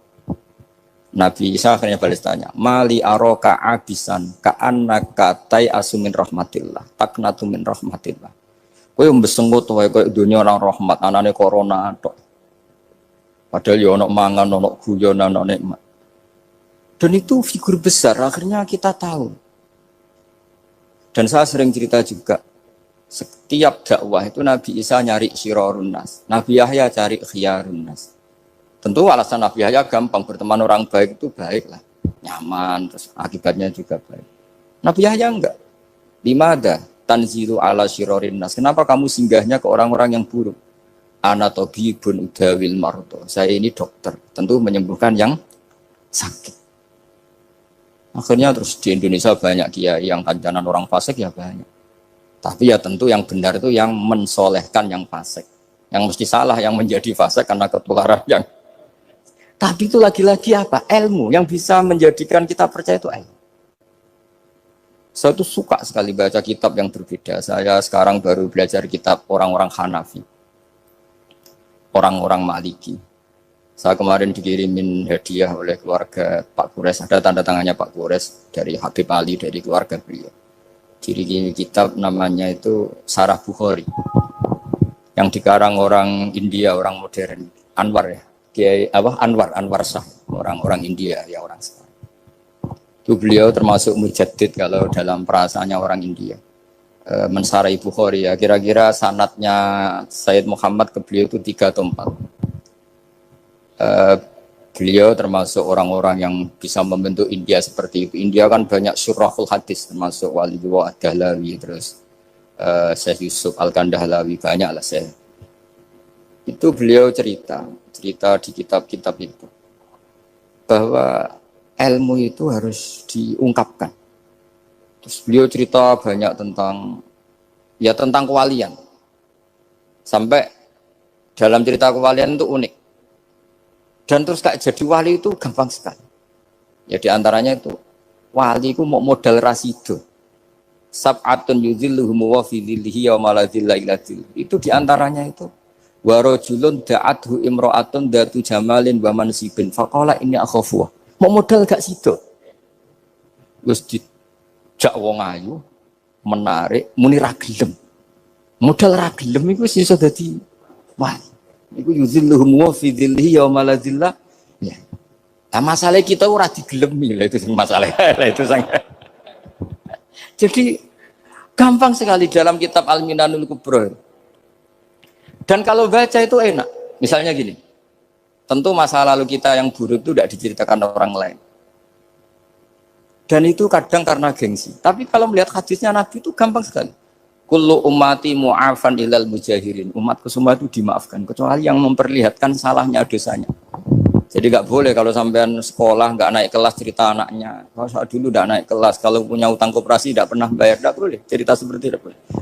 Nabi Isa akhirnya balas tanya, Mali aroka abisan ka'annaka tai'asu min rahmatillah taknatu min rahmatillah. Kowe mbesengut wae koyo dunia orang rahmat, anane corona tok. Padahal ya ono mangan, ono guyon, ono nikmat. Dan itu figur besar, akhirnya kita tahu. Dan saya sering cerita juga, setiap dakwah itu Nabi Isa nyari syirorun nas, Nabi Yahya cari khiyarun nas. Tentu alasan Nabi Yahya gampang, berteman orang baik itu baiklah, nyaman, terus akibatnya juga baik. Nabi Yahya enggak. Limada tanzilu ala syirorin nas. Kenapa kamu singgahnya ke orang-orang yang buruk? Ana tabibun udawil marto. Saya ini dokter, tentu menyembuhkan yang sakit. Akhirnya terus di Indonesia banyak kiai yang kancanan orang fasik ya banyak. Tapi ya tentu yang benar itu yang mensolehkan yang fasik. Yang mesti salah yang menjadi fasik karena ketularan yang. Tapi itu lagi-lagi apa? Ilmu yang bisa menjadikan kita percaya itu ilmu. Saya tuh suka sekali baca kitab yang berbeda. Saya sekarang baru belajar kitab orang-orang Hanafi, orang-orang Maliki. Saya kemarin dikirimin hadiah oleh keluarga Pak Kures. Ada tanda tangannya Pak Kures dari Habib Ali, dari keluarga beliau. Ciri kitab namanya itu Sarah Bukhari, yang dikarang orang India, orang modern, Anwar ya. Kiai Anwar Shah, orang-orang India ya, orang sekarang. Itu beliau termasuk mujaddid kalau dalam perasaannya orang India. Mensarai Bukhari ya, kira-kira sanadnya Sayyid Muhammad ke beliau itu 3 atau 4. Beliau termasuk orang-orang yang bisa membentuk India seperti itu. India kan banyak syurahul hadis, termasuk Wali Ad-Dahlawi, terus Syekh Yusuf Al-Kandahlawi, banyak lah saya. Itu beliau cerita di kitab-kitab itu bahwa ilmu itu harus diungkapkan. Terus beliau cerita banyak tentang kewalian. Sampai dalam cerita kewalian itu unik. Dan terus kayak jadi wali itu gampang sekali. Ya diantaranya itu wali itu mau modal rasido. Sab'atun yudhilluhum wa fi dhillihi wa ma la dhilla illa dhilluh. Itu diantaranya itu wa rajulun da'athu imra'atun datu jamalin wa mansibin faqala inni akhafu. Mau modal gak sido. Wis dijak wong ayu menarik muni ra gelem. Modal ra gelem iku iso dadi wali. Iku yuzilluhum wa fi dhillihi yauma la dhilla. Ya. Nah, masalah kita ora digelemi lah, itu masalah. Itu sangat. Jadi gampang sekali dalam kitab Al-Minanul Kubra. Dan kalau baca itu enak. Misalnya gini. Tentu masa lalu kita yang buruk itu tidak diceritakan orang lain. Dan itu kadang karena gengsi. Tapi kalau melihat hadisnya Nabi itu gampang sekali. Kullu ummati mu'afan ilal mujahirin. Umatku semua itu dimaafkan. Kecuali yang memperlihatkan salahnya dosanya. Jadi nggak boleh kalau sampean sekolah nggak naik kelas cerita anaknya. Kalau saat dulu nggak naik kelas. Kalau punya utang koperasi tidak pernah bayar. Nggak boleh. Cerita seperti itu.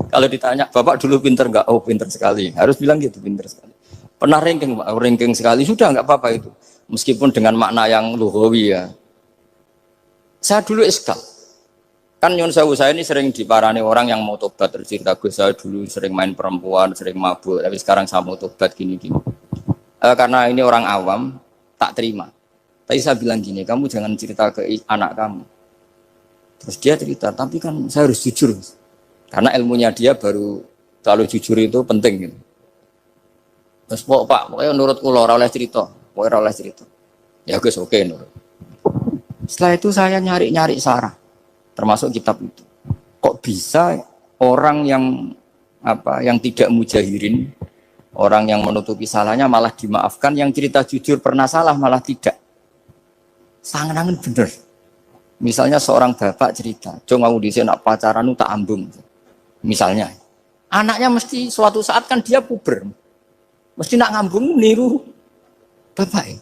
Kalau ditanya, Bapak dulu pinter nggak? Oh pinter sekali. Harus bilang gitu, pinter sekali. Pernah ranking sekali. Sudah nggak apa-apa itu. Meskipun dengan makna yang lughawi ya. Saya dulu iskal. Kan nyun sewu saya ini sering diparani orang yang mau tobat, cerita gue saya dulu sering main perempuan, sering mabuk, tapi sekarang saya mau tobat gini-gini. Karena ini orang awam, tak terima. Tapi saya bilang gini, kamu jangan cerita ke anak kamu. Terus dia cerita, tapi kan saya harus jujur. Karena ilmunya dia baru terlalu jujur itu penting gitu. Terus Pak, pokoknya nurut kula ora oleh cerita, pokoknya ora oleh cerita. Ya guys, oke nurut. Setelah itu saya nyari-nyari sarah. Termasuk kitab itu. Kok bisa orang yang tidak mujahirin, orang yang menutupi salahnya malah dimaafkan, yang cerita jujur pernah salah malah tidak. Sangat-sangat bener. Misalnya seorang bapak cerita, "Jong aku dhisik nak pacaran tak ambung." Misalnya, anaknya mesti suatu saat kan dia puber. Mesti nak ngambung niru bapak.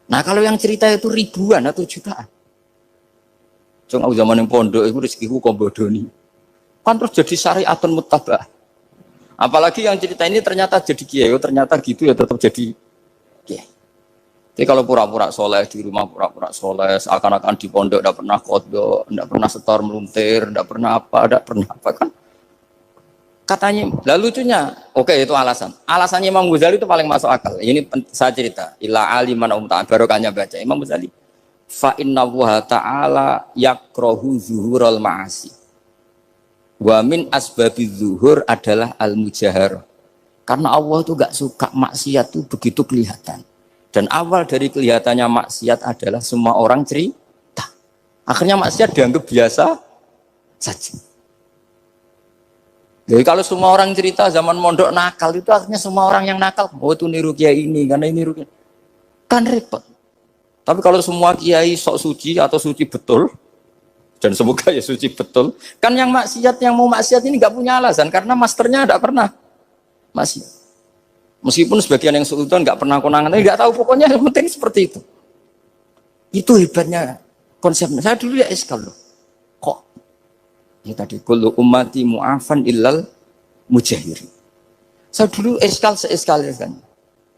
Nah, kalau yang cerita itu ribuan atau jutaan. Jong aku zaman yang pondok itu rezekiku kok bodoni. Kan terus jadi syariatun muttaba'ah. Apalagi yang cerita ini ternyata jadi kiai, ternyata gitu ya tetap jadi kiai. Jadi kalau pura-pura soleh di rumah, pura-pura soleh, seakan-akan di pondok tidak pernah kodok, tidak pernah setor meluntir, tidak pernah apa kan? Katanya, lalu lucunya, oke itu alasan. Alasannya Imam Ghazali itu paling masuk akal. Ini saya cerita, ila aliman barokahnya baca Imam Ghazali. Fa inna wa ta'ala yakrohu zuhurul ma'asi. Wa min asbabiz zuhur adalah al-mujahar. Karena Allah itu gak suka maksiat itu begitu kelihatan. Dan awal dari kelihatannya maksiat adalah semua orang cerita. Akhirnya maksiat dianggap biasa saja. Jadi kalau semua orang cerita zaman mondok nakal itu akhirnya semua orang yang nakal. Oh itu niru kiai ini, karena ini niru kiai. Kan repot. Tapi kalau semua kiai sok suci atau suci betul, dan semoga ya suci betul, kan yang maksiat, yang mau maksiat ini gak punya alasan. Karena masternya tidak pernah masih, meskipun sebagian yang sultan nggak pernah konangan, tapi nggak tahu, pokoknya yang penting seperti itu. Itu hebatnya konsepnya. Saya dulu ya eskal loh. Kok? Ya tadi kullu ummati mu'afan illal mujahiri. Saya dulu eskal seeskal kan.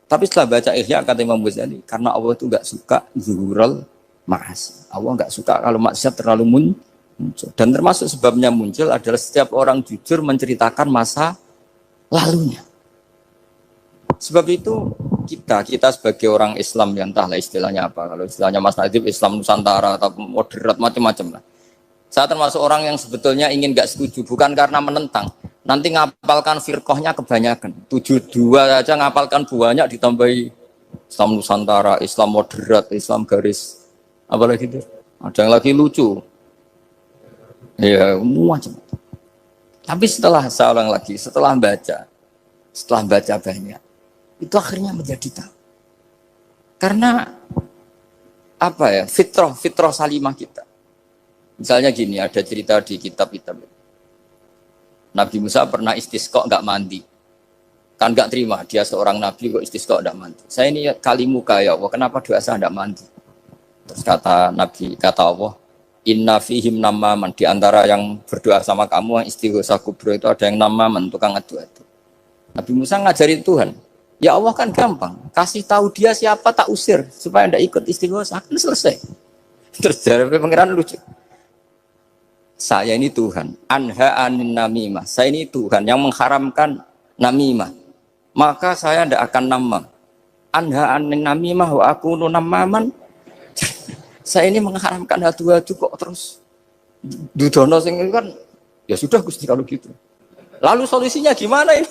Tapi setelah baca Ihya kata Imam Ghazali, karena Allah itu nggak suka zuhurul ma'asi. Allah nggak suka kalau maksiat terlalu muncul. Dan termasuk sebabnya muncul adalah setiap orang jujur menceritakan masa lalunya. Sebab itu kita sebagai orang Islam yang entahlah istilahnya apa, kalau istilahnya Mas Nadib Islam Nusantara atau moderat macam-macam lah. Saya termasuk orang yang sebetulnya ingin gak setuju, bukan karena menentang. Nanti ngapalkan firqahnya kebanyakan. 72 aja ngapalkan banyak, ditambahi Islam Nusantara, Islam moderat, Islam garis, apalagi itu. Ada yang lagi lucu. Ya, macam. Tapi setelah saya ulang lagi, setelah baca banyak, itu akhirnya menjadi tahu. Karena apa ya, fitrah salimah kita. Misalnya gini, ada cerita di kitab-kitab. Nabi Musa pernah istisqa nggak mandi. Kan nggak terima, dia seorang nabi kok istisqa nggak mandi. Saya ini kali muka ya Allah, kenapa doa saya nggak mandi? Terus kata Allah, inna fihim namaman, di antara yang berdoa sama kamu yang istighosah kubro itu ada yang namaman, tukang adu-adu. Nabi Musa ngajarin Tuhan, ya Allah kan gampang, kasih tahu dia siapa tak usir supaya tidak ikut istighosah, kan selesai. Terus dari pengiran lucu, saya ini Tuhan, anha anin namimah, saya ini Tuhan yang mengharamkan namimah, maka saya tidak akan namam. Anha anin namimah wa akunu namaman. Saya ini mengharamkan adu-adu kok terus dudono sing kan, ya sudah Gusti kalau gitu. Lalu solusinya gimana ini?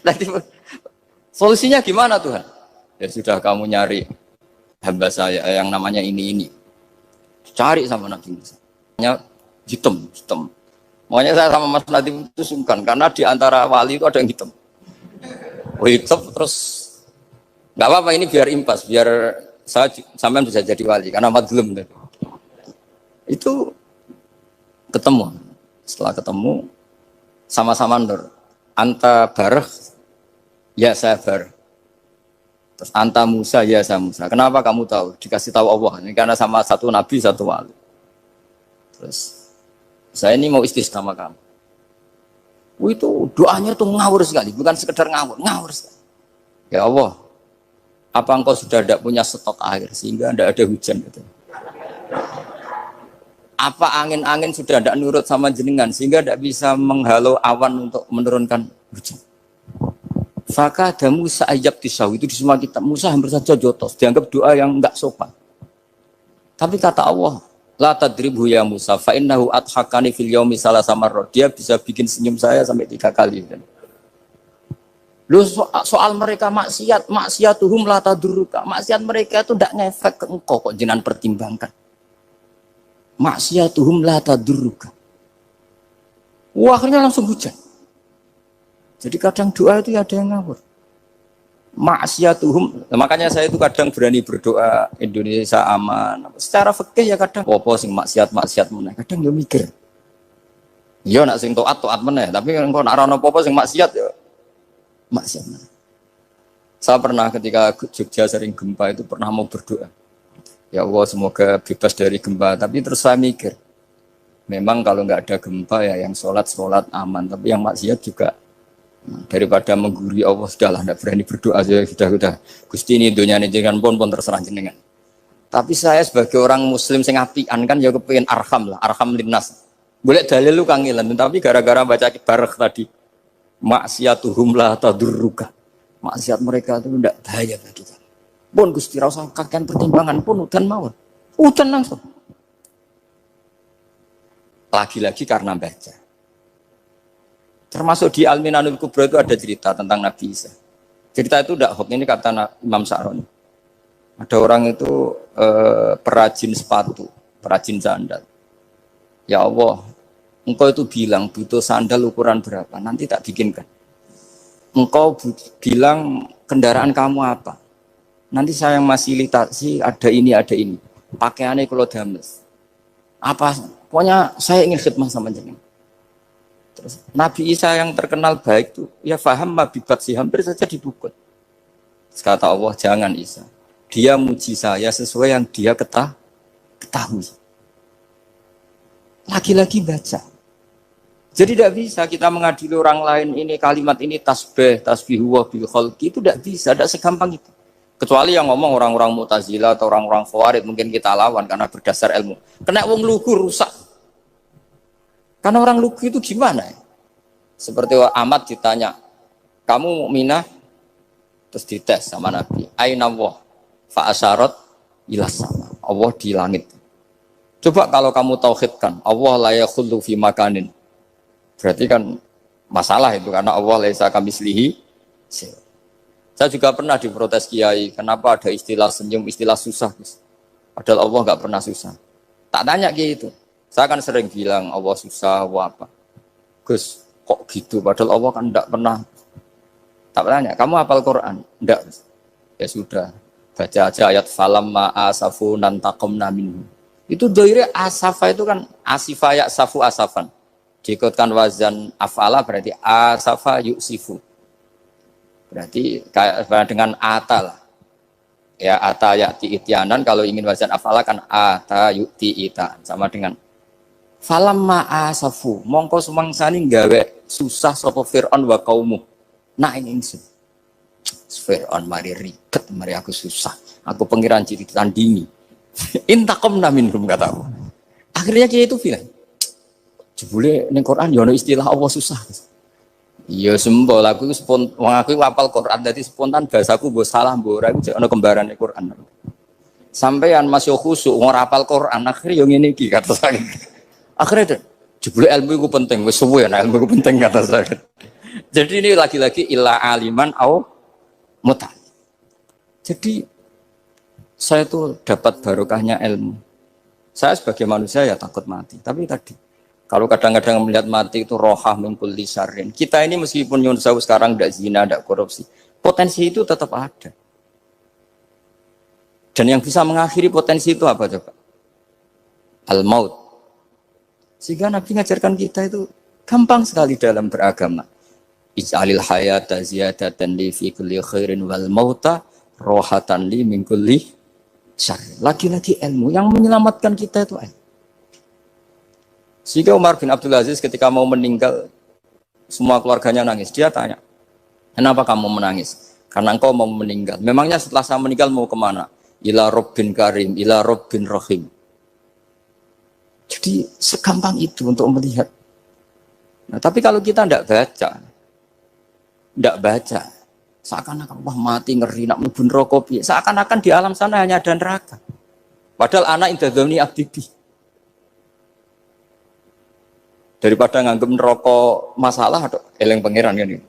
Nanti solusinya gimana Tuhan? Ya sudah kamu nyari hamba saya yang namanya ini. Cari sama Nabi Musa. Hitam. Makanya saya sama Mas Nadim itu sungkan karena di antara wali itu ada yang hitam. Oh hitam terus nggak apa-apa ini biar impas, biar saya sampean bisa jadi wali karena madlum. Itu ketemu. Setelah ketemu sama-sama nur. Anta barah, ya saya barah. Terus anta Musa, ya saya Musa. Kenapa kamu tahu? Dikasih tahu Allah. Ini karena sama satu nabi, satu wali. Terus saya ini mau istisqa sama kamu. Itu doanya tuh ngawur sekali, bukan sekedar ngawur sekali. Ya Allah, apa engkau sudah tidak punya stok air sehingga tidak ada hujan? Gitu. Apa angin-angin sudah tidak nurut sama jenengan sehingga tidak bisa menghalau awan untuk menurunkan hujan? Faka ada Musa ajab tisau, itu di semua kitab. Musa hampir saja jotos, dianggap doa yang enggak sopan. Tapi kata Allah, la tadribhu ya Musa, fa innahu adhakani fil yaumi salasa marrat. Dia bisa bikin senyum saya sampai 3 kali. Lu soal mereka maksiatuhum la tadurruka. Maksiat mereka itu tidak ngefek ke engkau kok jenengan pertimbangkan. Maksiatuhum la tadurruka. Wah, akhirnya langsung hujan. Jadi kadang doa itu ada yang ngawur. Maksiatuhum, makanya saya itu kadang berani berdoa Indonesia aman. Secara fikih ya kadang apa sing maksiat meneh. Kadang yo mikir. Ya nak sing taat meneh, tapi engko nak ana apa sing maksiat ya maksiat. Saya pernah ketika Jogja sering gempa itu pernah mau berdoa. Ya Allah semoga bebas dari gempa. Tapi terus saya mikir, memang kalau nggak ada gempa ya yang sholat aman. Tapi yang maksiat juga daripada mengguri Allah sudahlah tidak berani berdoa aja sudah. Gusti ini dunia ini jangan pun terserah jenengan. Tapi saya sebagai orang Muslim sing apian kan ya kepengin arham linnas. Boleh dalil lu kangilan, tapi gara-gara baca barek tadi. Maksiatuhum la tadurruka. Maksiat mereka itu tidak bahaya bagi kita. Pun Gusti ra usah kakean pertimbangan pun udan mawon. Udan langsung. Lagi-lagi karena baca. Termasuk di Al-Minanul Kubra itu ada cerita tentang Nabi Isa. Cerita itu tidak hoax, ini kata Imam Sa'roni. Ada orang itu perajin sepatu, perajin sandal. Ya Allah, engkau itu bilang butuh sandal ukuran berapa, nanti tak bikinkan. Engkau bilang kendaraan kamu apa, nanti saya yang fasilitasi ada ini, pakaiannya kalau dames. Apa, pokoknya saya ingin khidmah sama jenengan. Terus Nabi Isa yang terkenal baik itu, ya faham mabibat sih, hampir saja dibukut. Kata Allah, jangan Isa. Dia muji saya sesuai yang dia ketahui. Lagi-lagi baca. Jadi tidak bisa kita mengadili orang lain ini kalimat ini tasbih wa bil khalqi, itu tidak bisa, tidak segampang itu. Kecuali yang ngomong orang-orang Mu'tazilah atau orang-orang Khawarij mungkin kita lawan karena berdasar ilmu. Kena wong lugu rusak. Karena orang lugu itu gimana ya? Seperti Ahmad ditanya, kamu mukminah? Terus dites sama Nabi. Aina Allah fa asyarat ila sama. Allah di langit. Coba kalau kamu tauhidkan, Allah la yakhullu fi makanin. Berarti kan masalah itu karena Allah laisa kamitslihi. Saya juga pernah diprotes kiai, kenapa ada istilah senyum, istilah susah. Padahal Allah enggak pernah susah. Tak tanya kiai itu. Saya kan sering bilang Allah susah, Allah apa. Gus, kok gitu? Padahal Allah kan enggak pernah. Tak tanya, kamu hafal Quran? Enggak. Ya sudah, baca aja ayat falamma asafu nantaqamna minhu. Itu doire asafa itu kan asifa ya safu asafan. Diikutkan wazan afala berarti asafa yusifu. Berarti kayak dengan ata lah. Ya ata ya'ti ityanan, kalau ingin wazan afala kan ata yu'ti itaan, sama dengan falamma asafu mongko sumangsani gawe susah sapa Fir'aun wa kaumu. Nah ini ingsun. Fir'aun mari ribet, mari aku susah. Aku pengiran ciri tandingi. Intaqamna minhum kata aku. Akhirnya dia itu bilang, jebule ning Quran ya ono istilah Allah susah. Iya sembol aku hafal Quran dadi spontan bahasaku mbok salah mbok ora iku ono kembarane Quran. Sampeyan masih khusyuk ora hafal Quran akhirnya yo ngene iki kata saya. Akhirnya jebule ilmu iku penting, wis suwe nah ilmu iku penting kata saya. Jadi ini lagi-lagi illa aliman au muta. Jadi saya tuh dapat barokahnya ilmu. Saya sebagai manusia ya takut mati, tapi tadi kalau kadang-kadang melihat mati itu rohah min kulli syarrin. Kita ini meskipun nyun sewu sekarang tidak zina, tidak korupsi, potensi itu tetap ada. Dan yang bisa mengakhiri potensi itu apa coba? Al-maut. Sehingga Nabi mengajarkan kita itu gampang sekali dalam beragama. Ij'alil hayata ziyadatan li fi kulli khairin wal mauta rohatan li min kulli syarr. Lagi-lagi ilmu yang menyelamatkan kita itu ilmu. Sehingga Umar bin Abdul Aziz ketika mau meninggal, semua keluarganya nangis. Dia tanya, kenapa kamu menangis? Karena engkau mau meninggal. Memangnya setelah saya meninggal mau kemana? Ila Rabbin Karim, ila Rabbin Rahim. Jadi segampang itu untuk melihat. Nah, tapi kalau kita tidak baca, seakan-akan wah mati ngeri nak mlebu neraka piye. Seakan-akan di alam sana hanya ada neraka. Padahal anak indadzoni abdi. Daripada nganggep neraka masalah atau eleng pangeran kan ini.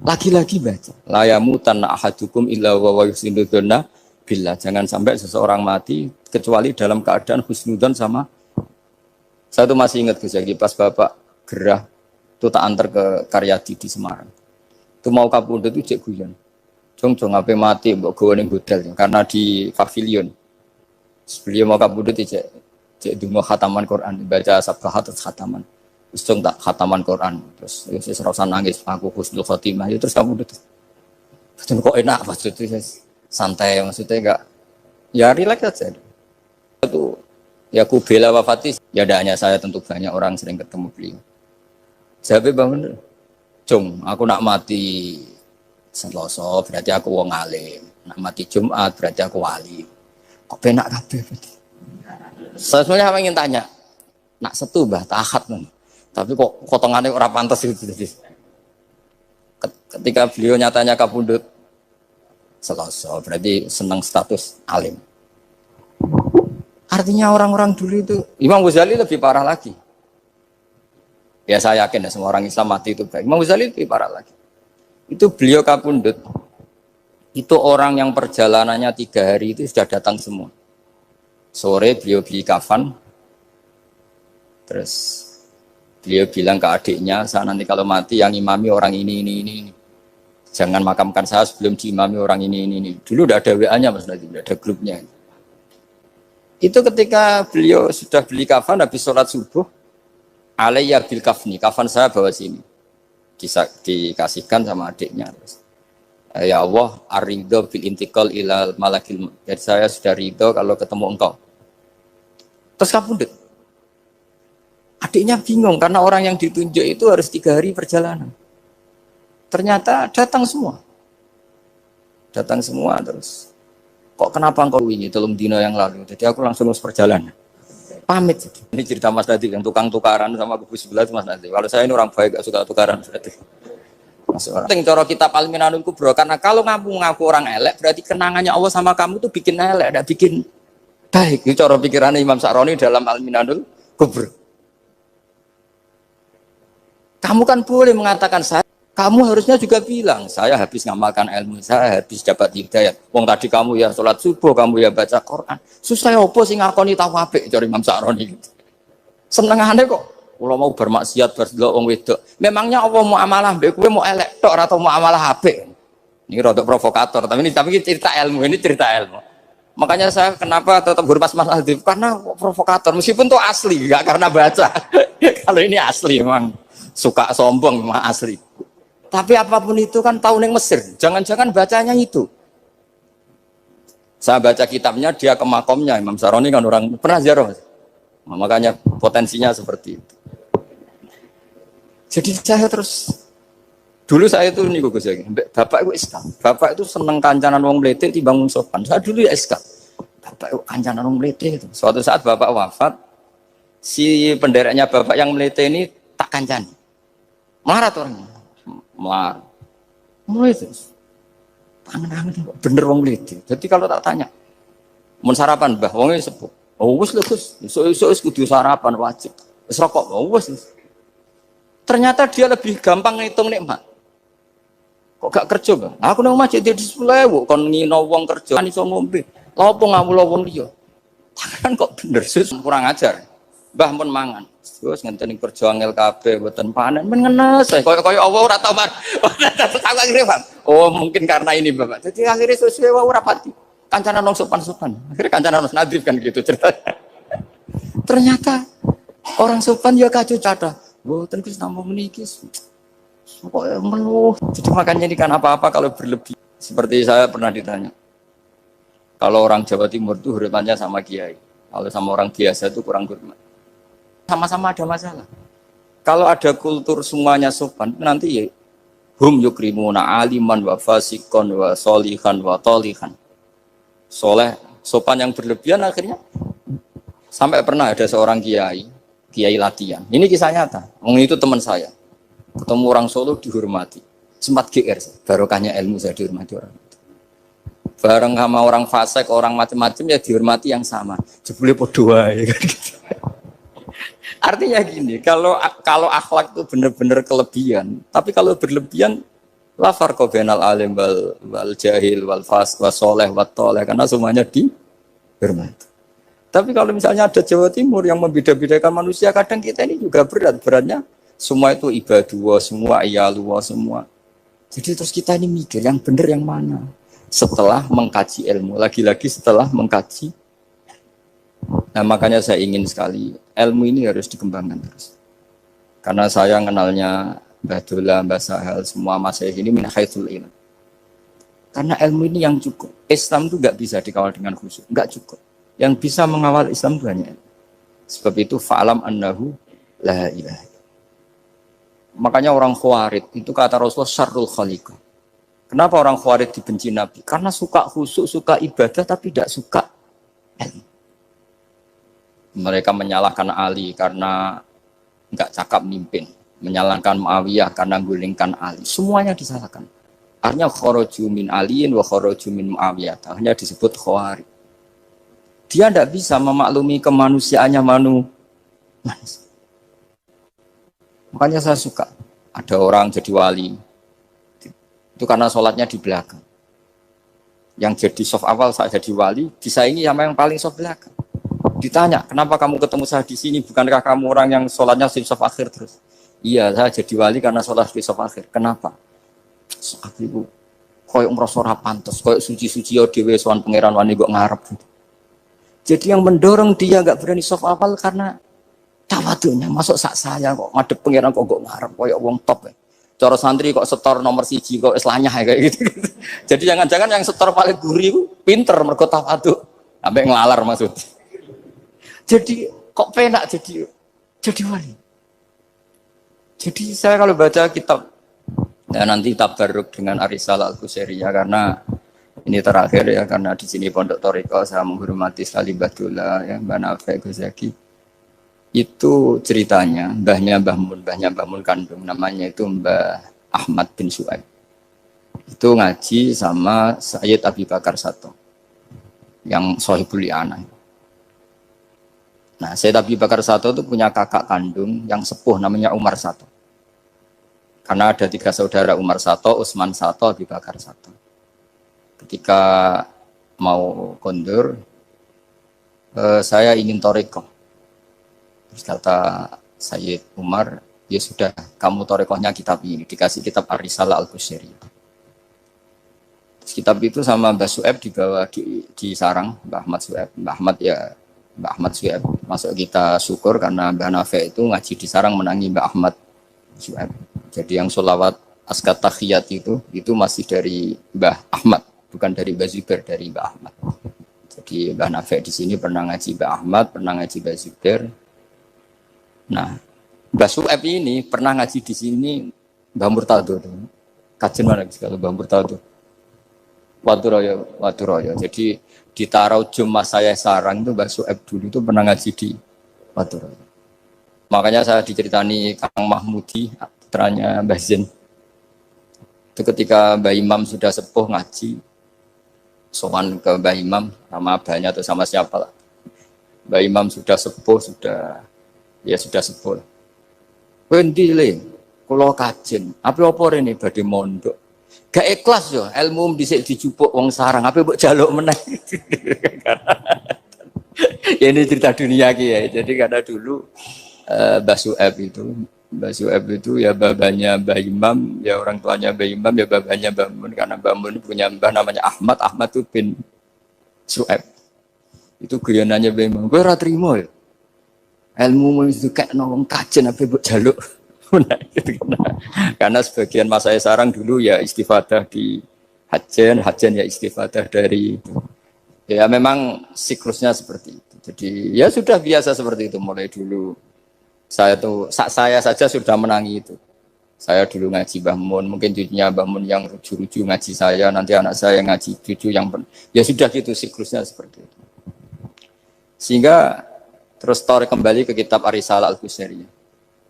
Lagi-lagi baca. La yamutan ahadukum illa wa yusinuduna billah. Jangan sampai seseorang mati kecuali dalam keadaan husnudzon sama. Saya tuh masih ingat Gus Yagi pas Bapak gerah itu tak antar ke Karyadi di Semarang. Itu mau kapundhut itu cek guyon. Jong ape mati mbok gawe ning hotel karena di pavilion. Beliau mau kapundhut cek dungo khataman Quran, baca sabqahat khataman. Terus tak khataman Quran. Terus wis ora usah nangis, aku husnul khotimah. Terus kapundhut. Betul kok enak maksudnya santai maksudnya enggak ya rileks aja. Itu ya aku bela wafatis, ya ada hanya saya, tentu banyak orang sering ketemu beliau. Saya bangun, Jung, aku nak mati Selasa berarti aku wong alim, nak mati Jumat berarti aku wali. Kok penak kabeh berarti? Saya sebenarnya ingin tanya, nak setu bah tahat kan, tapi kok potongannya ora pantas itu. Ketika beliau nyatanya kapundhut Selasa berarti senang status alim. Artinya orang-orang dulu itu, Imam Ghazali lebih parah lagi. Ya saya yakin ya semua orang Islam mati itu baik. Imam Ghazali lebih parah lagi. Itu beliau kapundhut. Itu orang yang perjalanannya 3 hari itu sudah datang semua. Sore beliau beli kafan. Terus beliau bilang ke adiknya, saya nanti kalau mati yang imami orang ini. Jangan makamkan saya sebelum diimami orang ini. Dulu udah ada WA-nya Mas Nabi, udah ada grupnya. Itu ketika beliau sudah beli kafan habis sholat subuh, alayya bil kafni, kafan saya bawa sini. Dikasihkan sama adiknya. Ya Allah, ar-ridho bil intiqal ilal malakil. Jadi saya sudah ridho kalau ketemu engkau. Terus kapundhut. Adiknya bingung karena orang yang ditunjuk itu harus 3 hari perjalanan. Ternyata datang semua. Datang semua terus. Kok kenapa engkau ini telung dino yang lalu? Jadi aku langsung harus perjalanan. Pamit. Ini cerita Mas Nadi yang tukang tukaran sama kubu sebelah Mas Nadi. Kalau saya ini orang baik, gak suka tukaran. Penting cara kitab Al-Minanul Kubro. Karena kalau ngaku orang elek, berarti kenangannya Allah sama kamu tuh bikin elek, tidak bikin baik. Itu cara pikirannya Imam Sa'roni dalam Al-Minanul Kubro. Kamu kan boleh mengatakan saya. Kamu harusnya juga bilang, saya habis ngamalkan ilmu, saya habis dapat hidayah. Wong tadi kamu ya sholat subuh, kamu ya baca Quran. Susah apa sih ngakoni tahu apik cari Imam Sa'roni gitu. Senengane kok, kalau mau bermaksiat berdelok wong wedok. Memangnya Allah mau amalah mbek kowe mau elek tok atau mau amalah apik? Ini rada provokator, tapi ini cerita ilmu, ini cerita ilmu. Makanya saya kenapa tetap hormat Mas Adib, karena provokator, meskipun itu asli, enggak karena baca. Kalau ini asli memang suka sombong memang asli. Tapi apapun itu kan tahun yang Mesir. Jangan-jangan bacanya itu. Saya baca kitabnya, dia ke makomnya. Imam Sa'roni kan orang pernah ziarah. Nah, makanya potensinya seperti itu. Jadi saya terus. Dulu saya itu nih Gus ya. Bapak itu Islam. Bapak itu seneng kancanan wong mlete timbang wong sopan. Saya dulu ya SK. Bapak itu kancanan wong mlete itu. Suatu saat bapak wafat, si pendereknya bapak yang mlete ini tak kancani. Melarat orangnya. Mulai terus tangan bener wong mlete. Jadi kalau tak tanya mun sarapan Mbah wonge sepuh. Oh wis lho Gus, esuk kudu sarapan wajib. Wis rokok, oh wis. Ternyata dia lebih gampang ngitung nikmat. Kok gak kerja, Bang? Aku nang masjid di 10.000 kon ngino wong kerja kan iso ngombe. Lha opo ngawula wong liya? Kan kok bener sus kurang ajar. Mbah mun mangan. Terus ngenteni kerja angel kabeh mboten panen men ngenes kaya Allah ora tau mar. Akhirnya Bang. Oh mungkin karena ini Bapak. Jadi akhirnya sesuai wae ora pati. Kancanan wong sopan-sopan. Akhirnya kancanan wong nadif kan gitu ceritanya. Ternyata orang sopan ya kacau cata. Mboten Gus namung meniki. Kok meluh. Jadi makanya ini kan apa-apa kalau berlebih. Seperti saya pernah ditanya. Kalau orang Jawa Timur itu hormatnya sama kiai. Kalau sama orang biasa itu kurang hormat. Sama-sama ada masalah. Kalau ada kultur semuanya sopan, nanti ya hum yukrimuna aliman wa fasikon wa solihan wa tolihan. Soleh, sopan yang berlebihan akhirnya sampai pernah ada seorang kiai latihan. Ini kisah nyata. Itu teman saya. Ketemu orang Solo dihormati. Sempat GR, barokahnya ilmu saya dihormati orang itu. Bareng sama orang fasik, orang macam-macam ya dihormati yang sama. Jebule podo wae kan gitu. Artinya gini, kalau akhlak itu benar-benar kelebihan, tapi kalau berlebihan la farqa bainal alim wal jahil wal fas was soleh wat toleh karena semuanya dihormati. Tapi kalau misalnya ada Jawa Timur yang membeda-bedakan manusia, kadang kita ini juga beratnya semua itu ibadullah, semua iyalullah semua. Jadi terus kita ini mikir yang benar yang mana? Setelah mengkaji ilmu, lagi-lagi setelah mengkaji. Nah makanya saya ingin sekali ilmu ini harus dikembangkan terus. Karena saya kenalnya Mbah Dola, Mbah Sahal, semua masyayikh ini min haitsul ilm. Karena ilmu ini yang cukup. Islam itu nggak bisa dikawal dengan khusyuk, nggak cukup. Yang bisa mengawal Islam itu hanya ilmu. Sebab itu fa'alam annahu la ilaha. Makanya orang Khawarij itu kata Rasulullah syarrul khaliqah. Kenapa orang Khawarij dibenci Nabi? Karena suka khusyuk, suka ibadah tapi tidak suka ilmu. Mereka menyalahkan Ali karena enggak cakap mimpin, menyalahkan Muawiyah karena gulingkan Ali. Semuanya disalahkan. Artinya kharaju min aliin wa kharaju min Muawiyah. Hanya disebut Khawarij. Dia tidak bisa memaklumi kemanusiaannya manusia. Makanya saya suka ada orang jadi wali. Itu karena sholatnya di belakang. Yang jadi soft awal saat jadi wali, disaingi sama yang paling soft belakang. Ditanya, kenapa kamu ketemu saya di sini? Bukankah kamu orang yang sholatnya di soft akhir terus? Iya, saya jadi wali karena sholat di soft akhir. Kenapa? Aku itu koyok merasa ora pantes, koyok suci-suci ya dhewe sowan pangeran wani kok ngarep. Jadi yang mendorong dia enggak berani soft awal karena tawadhunya. Masuk sak saya kok ngadep pangeran kok ngarep koyok wong top. Cara santri kok setor nomor 1 kok wis lanyah kayak gitu. Jadi jangan-jangan yang setor paling gurih itu pinter mergo tawadhu. Sampai ngelalar maksud. Jadi kok penak jadi wali. Jadi saya kalau baca kitab ya nanti tabarruk dengan Ar-Risalah Al-Qusairiyah karena ini terakhir ya karena di sini Pondok Thariqah saya menghormati sekali Badullah ya Mbak Nafek Gozaki. Itu ceritanya mbahnya Mbah Mun kandung namanya itu Mbah Ahmad bin Su'aib. Itu ngaji sama Sayyid Abi Bakar Sato yang Sohibul Li'anah. Nah, Sayyid Abi Bakar Sato itu punya kakak kandung yang sepuh namanya Umar Sato. Karena ada 3 saudara Umar Sato, Utsman Sato, Abi Bakar Sato. Ketika mau kondur, saya ingin thariqah. Terus kata Sayyid Umar, ya sudah, kamu thariqahnya kitab ini. Dikasih kitab Ar-Risalah Al-Qusairiyah. Kitab itu sama Mbah Su'aib dibawa di sarang, Mbah Ahmad Su'aib. Mbah Ahmad Su'aib masuk kita syukur karena Mbah Nafek itu ngaji di sarang menangi Mbah Ahmad Su'aib. Jadi yang sholawat askat takhiyat itu masih dari Mbah Ahmad, bukan dari Mbah Zubair, dari Mbah Ahmad. Jadi Mbah Nafek di sini pernah ngaji Mbah Ahmad, pernah ngaji Mbah Zubair. Nah, Mbah Su'aib ini pernah ngaji di sini Mbah Murtado. Kajian mana kalau Mbah Murtado? Waturoyo. Jadi di Taraujum Mas saya sarang itu Mbah Su'aib dulu itu pernah ngaji di Waturoyo. Makanya saya diceritani Kang Mahmudi, putranya Mbah Zain. Itu ketika Mbah Imam sudah sepuh ngaji, sowan ke Mbah Imam sama abahnya atau sama siapa lah. Mbah Imam sudah sepuh, sudah sepuh. Wendi le, kula kajen. Apa rene badhe mondok. Gak ikhlas yo, ilmu dhisik dijupuk wong sarang, apa mbok jaluk meneh. Ya ini cerita dunia ki ya. Jadi karena dulu Mbah Su'aib itu ya babanya Mbah Imam, ya orang tuanya Mbah Imam, ya babanya Mbah Mun karena Mbah Mun punya mbah namanya Ahmad itu bin Su'aib. Itu guyonannya Mbah Imam. Kowe ora trimo ya. Ilmu itu kayak nolong kajen apa buat jaluk. Karena sebagian mas saya sarang dulu ya istifadah di hajen ya istifadah dari itu. Ya memang siklusnya seperti itu. Jadi ya sudah biasa seperti itu mulai dulu. Saya saja sudah menangi itu. Saya dulu ngaji Mbah Mun, mungkin cucunya Mbah Mun yang ruju-ruju ngaji saya, nanti anak saya ngaji cucu yang ya sudah gitu siklusnya seperti itu. Sehingga terus tarik kembali ke kitab Ar-Risalah Al-Qusairiyah.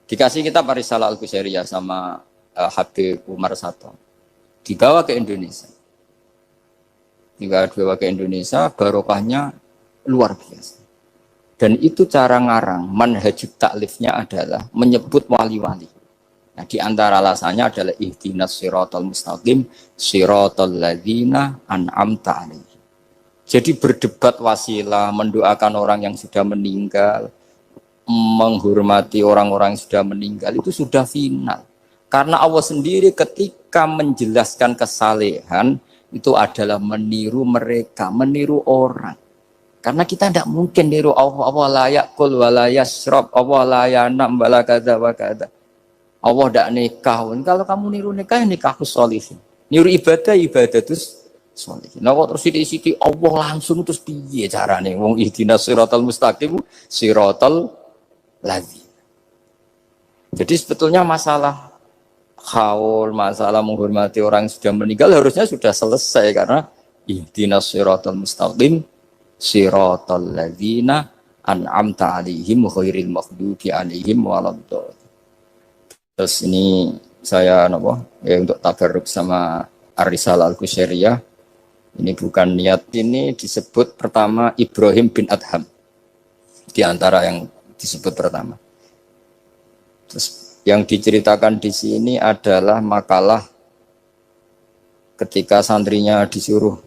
Dikasih kitab Ar-Risalah Al-Qusairiyah sama Habib Umar Sato. Dibawa ke Indonesia. Barokahnya luar biasa. Dan itu cara ngarang, manhajut taklifnya adalah menyebut wali-wali. Nah, di antara alasannya adalah ihdinas siratal mustaqim, siratal ladzina an'amta alaihim. Jadi berdebat wasilah, mendoakan orang yang sudah meninggal, menghormati orang-orang yang sudah meninggal, itu sudah final. Karena Allah sendiri ketika menjelaskan kesalehan, itu adalah meniru mereka, meniru orang. Karena kita tidak mungkin niru Allah la yakul wa la yashrab, Allah la yanam wa la kada wa kada. Allah tidak nikah. Kalau kamu niru nikah, nikahus sholihin. Niru ibadah terus soleh. Nah kok terus sithik-sithik Allah langsung terus piye carane wong ihdinas siratal mustaqim siratal ladzina. Jadi sebetulnya masalah haul, masalah menghormati orang yang sudah meninggal harusnya sudah selesai karena ihdinas siratal mustaqim siratal ladzina an'amta 'alaihim ghairil maghdubi 'alaihim waladdallin. Terus ini saya untuk tabarruk sama Ar-Risalah Al-Qusairiyah. Ini bukan niat, ini disebut pertama Ibrahim bin Adham. Di antara yang disebut pertama. Terus Yang diceritakan di sini adalah makalah ketika santrinya disuruh,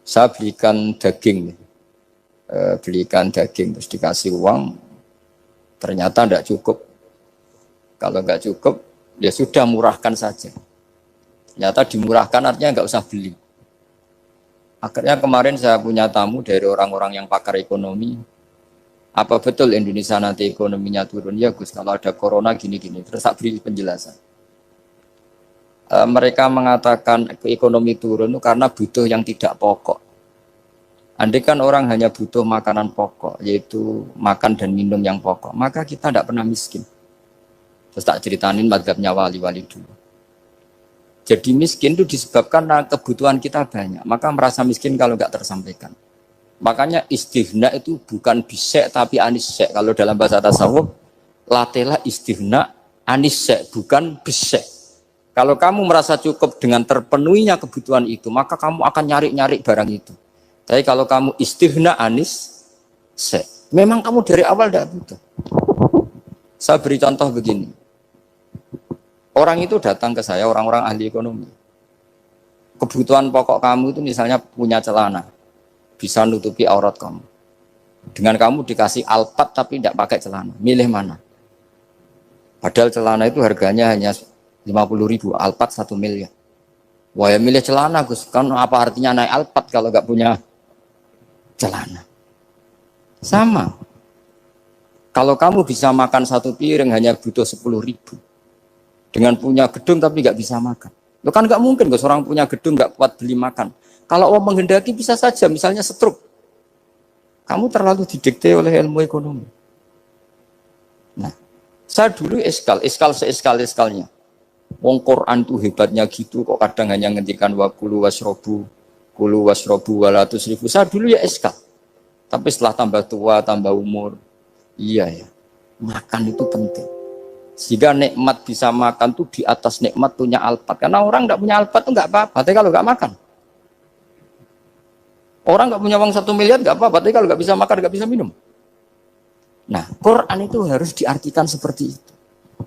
saya belikan daging, terus dikasih uang, ternyata tidak cukup. Kalau nggak cukup, ya sudah murahkan saja. Ternyata dimurahkan artinya nggak usah beli. Akhirnya kemarin saya punya tamu dari orang-orang yang pakar ekonomi. Apa betul Indonesia nanti ekonominya turun? Ya Gus, kalau ada corona gini-gini. Terus saya beri penjelasan. Mereka mengatakan ekonomi turun itu karena butuh yang tidak pokok. Andai kan orang hanya butuh makanan pokok, yaitu makan dan minum yang pokok, maka kita tidak pernah miskin. Terus tak ceritainin madzhabnya wali-wali dulu. Jadi miskin itu disebabkan kebutuhan kita banyak, maka merasa miskin kalau nggak tersampaikan. Makanya istighna itu bukan bisek tapi anisek. Kalau dalam bahasa tasawuf, latela istighna anisek, bukan bisek. Kalau kamu merasa cukup dengan terpenuhinya kebutuhan itu, maka kamu akan nyari-nyari barang itu. Tapi kalau kamu istighna anis, memang kamu dari awal tidak butuh. Saya beri contoh begini. Orang itu datang ke saya, orang-orang ahli ekonomi. Kebutuhan pokok kamu itu misalnya punya celana, bisa nutupi aurat kamu. Dengan kamu dikasih alpat tapi tidak pakai celana, milih mana? Padahal celana itu harganya hanya 50.000, alpat 1 miliar. Wah ya milih celana Gus, kan apa artinya naik alpat kalau nggak punya celana? Sama. Kalau kamu bisa makan 1 piring hanya butuh 10.000. Dengan punya gedung tapi nggak bisa makan. Lo kan nggak mungkin Gus, orang punya gedung nggak kuat beli makan. Kalau Allah menghendaki bisa saja, misalnya stroke. Kamu terlalu didikte oleh ilmu ekonomi. Nah, saya dulu iskal seeskalnya. Wong Quran tuh hebatnya gitu, kok kadang hanya ngendikan wa kulu wasrobu wala tusrifu. Saya dulu ya iskal. Tapi setelah tambah tua, tambah umur, iya ya, makan itu penting. Sehingga nikmat bisa makan tuh di atas nikmat punya alpat. Karena orang nggak punya alpat tuh nggak apa-apa, tapi kalau nggak makan. Orang nggak punya uang 1 miliar nggak apa-apa, tapi kalau nggak bisa makan, nggak bisa minum. Nah, Quran itu harus diartikan seperti itu.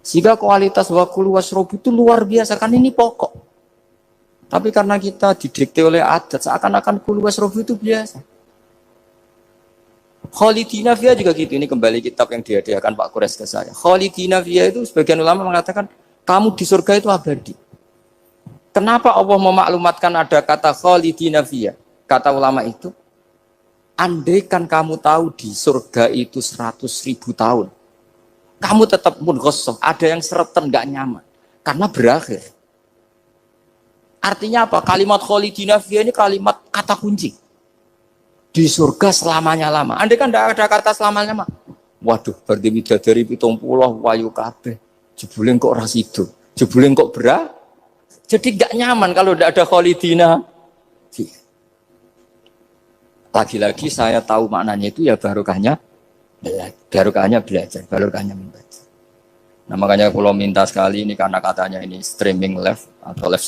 Sehingga kualitas wakulu wasrobu itu luar biasa, kan ini pokok. Tapi karena kita didikte oleh adat, seakan-akan kulu wasrobu itu biasa. Khalidina Fiyah juga gitu, ini kembali kitab yang dihadiahkan Pak Kures ke saya. Khalidina Fiyah itu sebagian ulama mengatakan, kamu di surga itu abadi. Kenapa Allah memaklumatkan ada kata Khalidina Fiyah? Kata ulama itu, andaikan kamu tahu di surga itu 100.000 tahun, kamu tetap munghossoh, ada yang sereten, gak nyaman. Karena berakhir. Artinya apa? Kalimat Khalidina Fiyah ini kalimat kata kunci. Di surga selamanya lama. Andai kan tidak ada kata selamanya lama. Waduh, berarti bidadari 70 wayu kabeh. Jebulin kok rasido. Jebulin kok berat. Jadi gak nyaman kalau tidak ada Khalidina. Lagi-lagi saya tahu maknanya itu ya barokahnya belajar, barokahnya membaca. Nah makanya kalau minta sekali ini karena katanya ini streaming live atau live